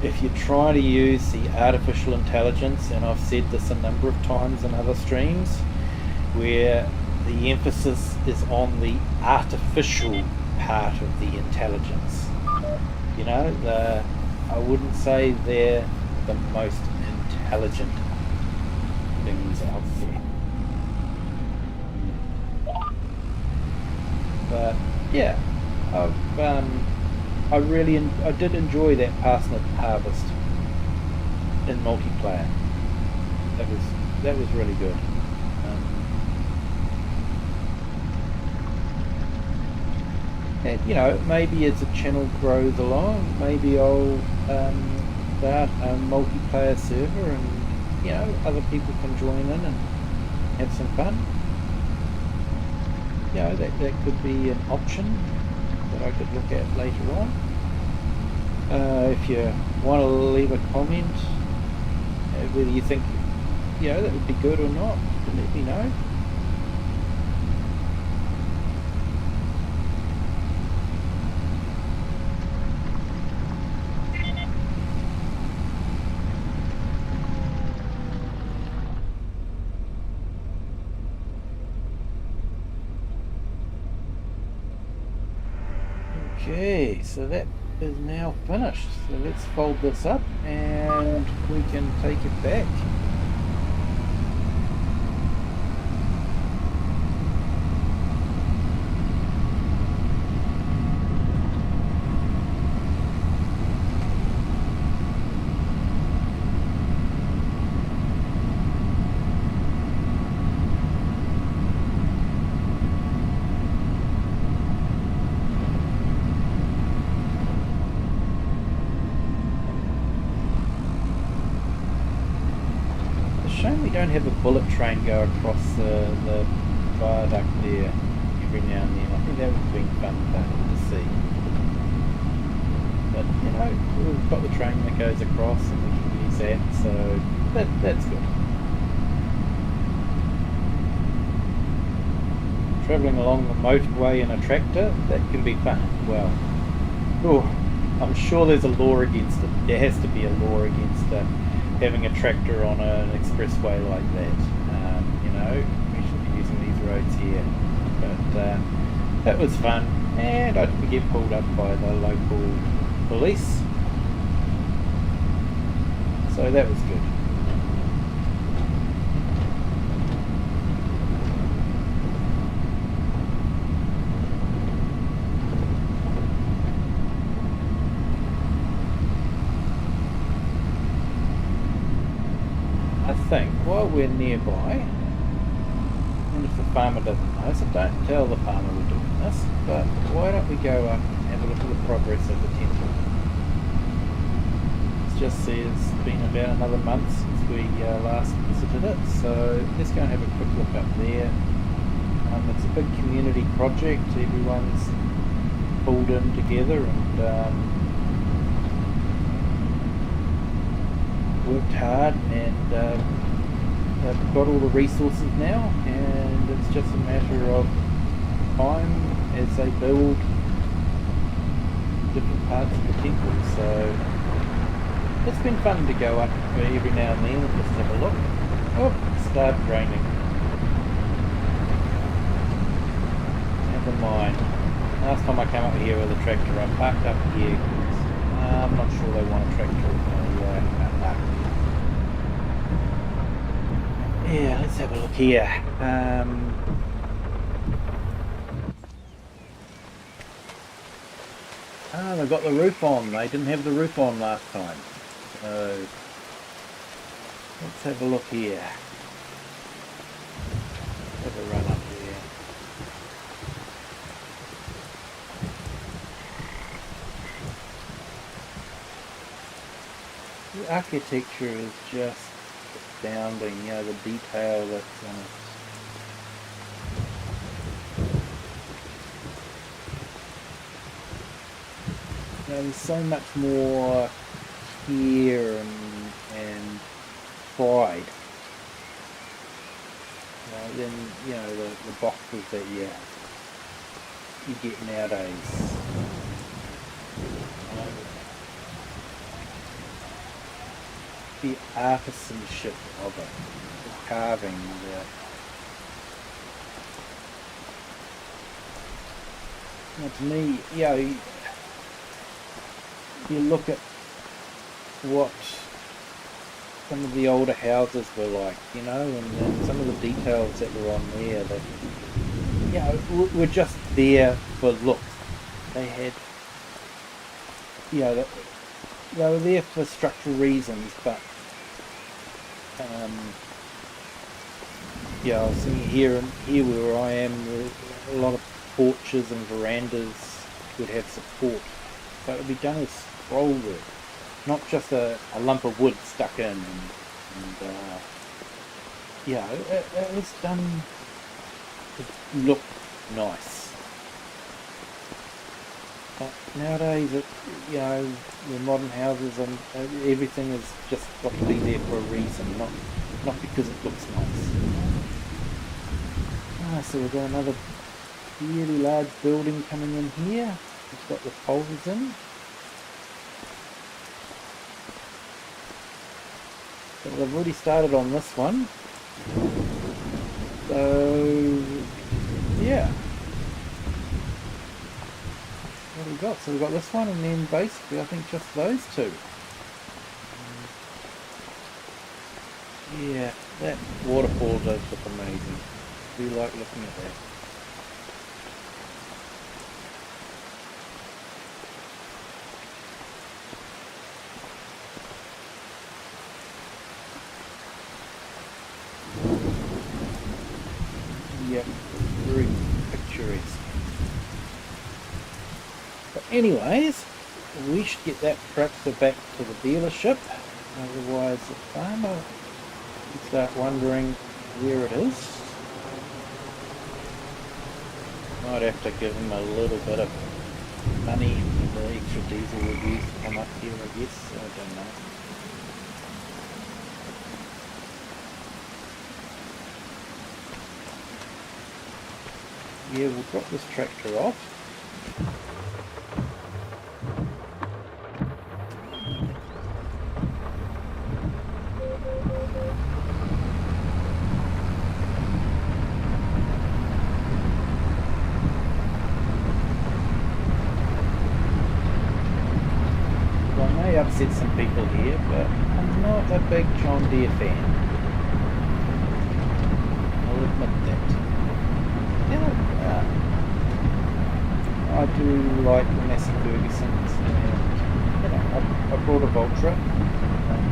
If you're trying to use the artificial intelligence, and I've said this a number of times in other streams, where the emphasis is on the artificial part of the intelligence. I wouldn't say they're the most intelligent things out there. But yeah, I did enjoy that parsnip harvest in multiplayer. That was really good. And maybe as the channel grows along, maybe I'll start a multiplayer server, and other people can join in and have some fun. That could be an option that I could look at later on. If you want to leave a comment, whether you think that would be good or not, let me know. Okay, so that is now finished. So let's fold this up and we can take it back. Shame we don't have a bullet train go across the viaduct there every now and then. I think that would have been fun to see. But you know, we've got the train that goes across and we can use that, so that's good. Travelling along the motorway in a tractor, that can be fun. Well, I'm sure there's a law against it. There has to be a law against having a tractor on an expressway like that. You know, we should be using these roads here. But that was fun, and I didn't get pulled up by the local police, so that was good. I think while we're nearby, and if the farmer doesn't know, so don't tell the farmer we're doing this, but why don't we go up and have a look at the progress of the temple. It just says it's been about another month since we last visited it, so let's go and have a quick look up there. It's a big community project, everyone's pulled in together and worked hard, and they've got all the resources now, and it's just a matter of time as they build different parts of the temple. So it's been fun to go up every now and then and just have a look. Oh, it started raining. Never mind. Last time I came up here with a tractor, I parked up here. I'm not sure they want a tractor in the car park. Yeah, let's have a look here. They've got the roof on. They didn't have the roof on last time. So, let's have a look here. Have a run up here. The architecture is just astounding, you know, the detail that's on it. You know, there's so much more care and pride than, you know, the boxes that you get nowadays. The artisanship of it, the carving, to me, you know, you look at what some of the older houses were like, you know, and some of the details that were on there that, you know, were just there for looks. They had, you know, they were there for structural reasons, but yeah, I was thinking here where I am, a lot of porches and verandas would have support, but it would be done with scroll work, not just a lump of wood stuck in, and yeah, it was done to look nice. But nowadays, you know, the modern houses and everything has just got to be there for a reason, not because it looks nice. So we've got another really large building coming in here. It's got the poles in. So they've already started on this one. So yeah. What do we we got. So we've got this one, and then basically I think just those two. Yeah, that waterfall does look amazing. I do like looking at that. Yep, very picturesque. But anyways, we should get that tractor back to the dealership. Otherwise the farmer will start wondering where it is. Might have to give him a little bit of money for the extra diesel we've used to come up here, I guess. I don't know. Yeah, we'll drop this tractor off. I may upset some people here, but I'm not a big John Deere fan. I'll admit that. You know, I do like the Massey Fergusons, and you know, I brought a Vultra.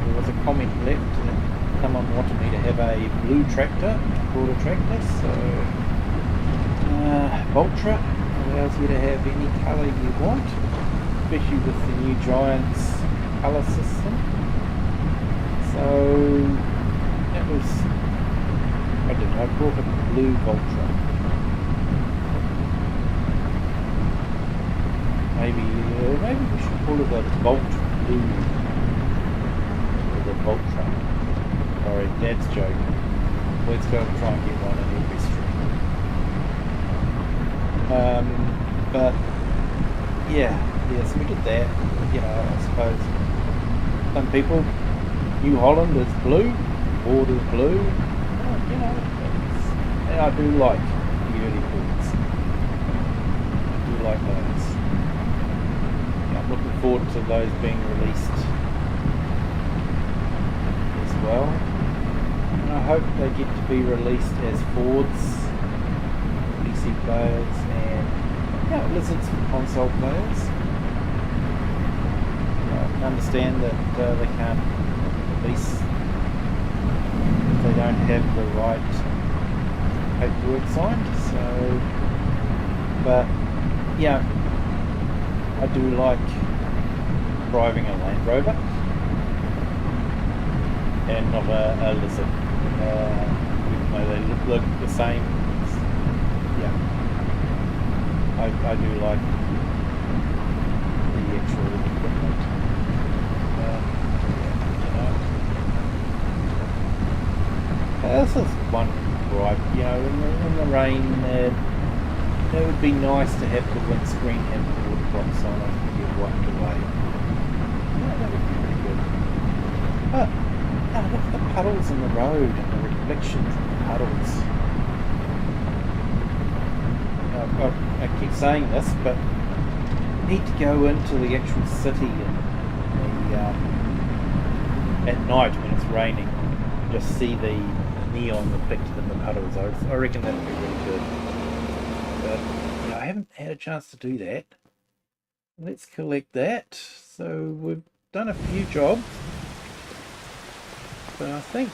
There was a comment left that someone wanted me to have a blue tractor. I brought a tractor, so Vultra allows you to have any colour you want, especially with the new Giants colour system. So that was, I brought a blue Vultra. Maybe we should call it a Volt Blue, or the Voltron. Sorry, Dad's joking. Let's go and try and get one in every stream. But yeah, so we did that. You know, I suppose some people, New Holland is blue, Ford is blue. You know, and I do like the early Fords. I do like those. I'm looking forward to those being released as well, and I hope they get to be released as Fords, PC players, and Lizards for console players. I understand that they can't release if they don't have the right paperwork signed, so, but yeah, I do like driving a Land Rover and not a Lizard, even though they look the same. Yeah, I do like the actual equipment. This is one gripe, in the rain. It would be nice to have the windscreen have the water drops on it and get wiped away. Yeah, that would be pretty good. But look at the puddles in the road and the reflections in the puddles. I keep saying this, but you need to go into the actual city and at night when it's raining, just see the neon reflected in the puddles. I reckon that would be really good. But I haven't had a chance to do that. Let's collect that. So we've done a few jobs, but I think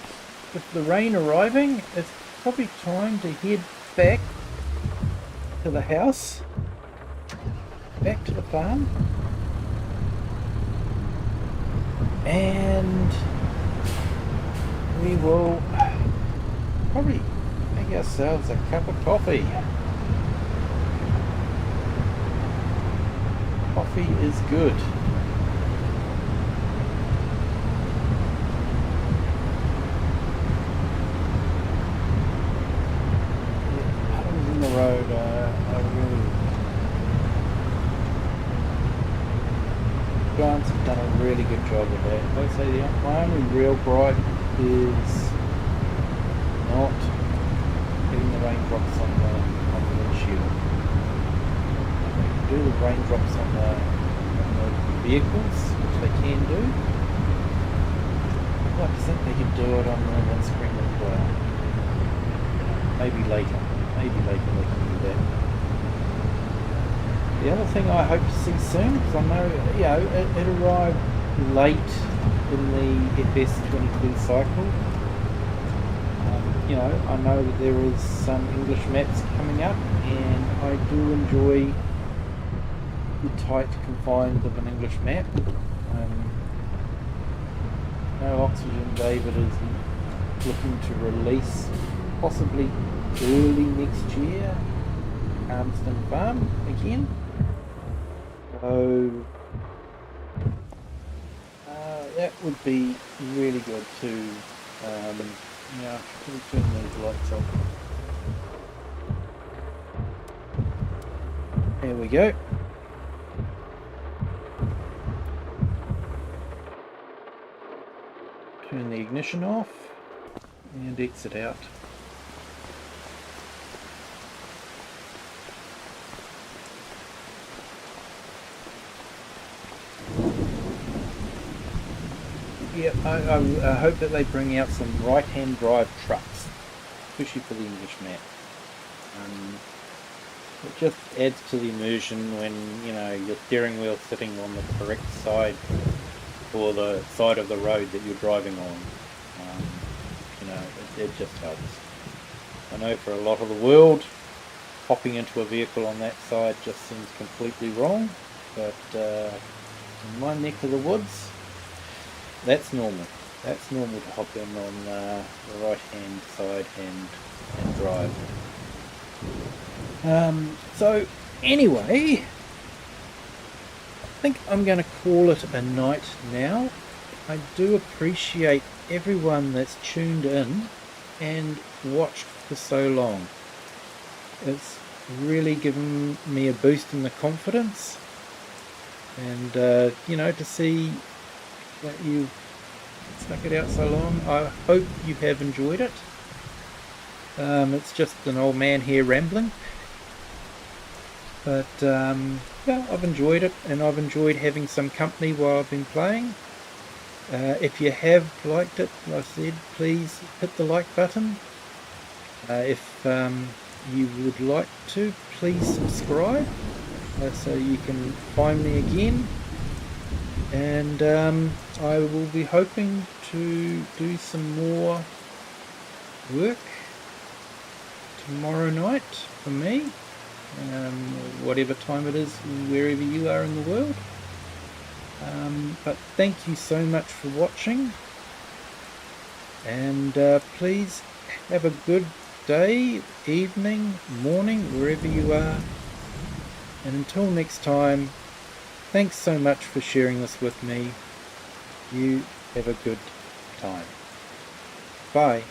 with the rain arriving, it's probably time to head back to the house, back to the farm, and we will probably make ourselves a cup of coffee. Coffee is good. Puddles in the road are really... Giants have done a really good job of that. Like I say, my only real gripe is not getting the raindrops on the windshield. Do the raindrops on the vehicles, which they can do. I'd like to think they could do it on the windscreen as well. Maybe later they can do that. The other thing I hope to see soon, because I know, it arrived late in the FS22 cycle. I know that there is some English maps coming up, and I do enjoy the tight confines of an English map. No Oxygen David is looking to release possibly early next year Harmston Farm again. So that would be really good to turn these lights off. There we go. Turn the ignition off and exit out. Yeah, I hope that they bring out some right-hand drive trucks, especially for the English map. It just adds to the immersion when your steering wheel sitting on the correct side or the side of the road that you're driving on. It just helps. I know for a lot of the world, hopping into a vehicle on that side just seems completely wrong, but in my neck of the woods, that's normal. That's normal to hop in on the right hand side and drive. So anyway, I think I'm going to call it a night now. I do appreciate everyone that's tuned in and watched for so long. It's really given me a boost in the confidence, and to see that you've stuck it out so long. I hope you have enjoyed it. It's just an old man here rambling, but I've enjoyed it, and I've enjoyed having some company while I've been playing. If you have liked it, like I said, please hit the like button. If you would like to, please subscribe so you can find me again. And I will be hoping to do some more work tomorrow night for me, whatever time it is, wherever you are in the world. But thank you so much for watching, and please have a good day, evening, morning, wherever you are. And until next time, thanks so much for sharing this with me. You have a good time. Bye.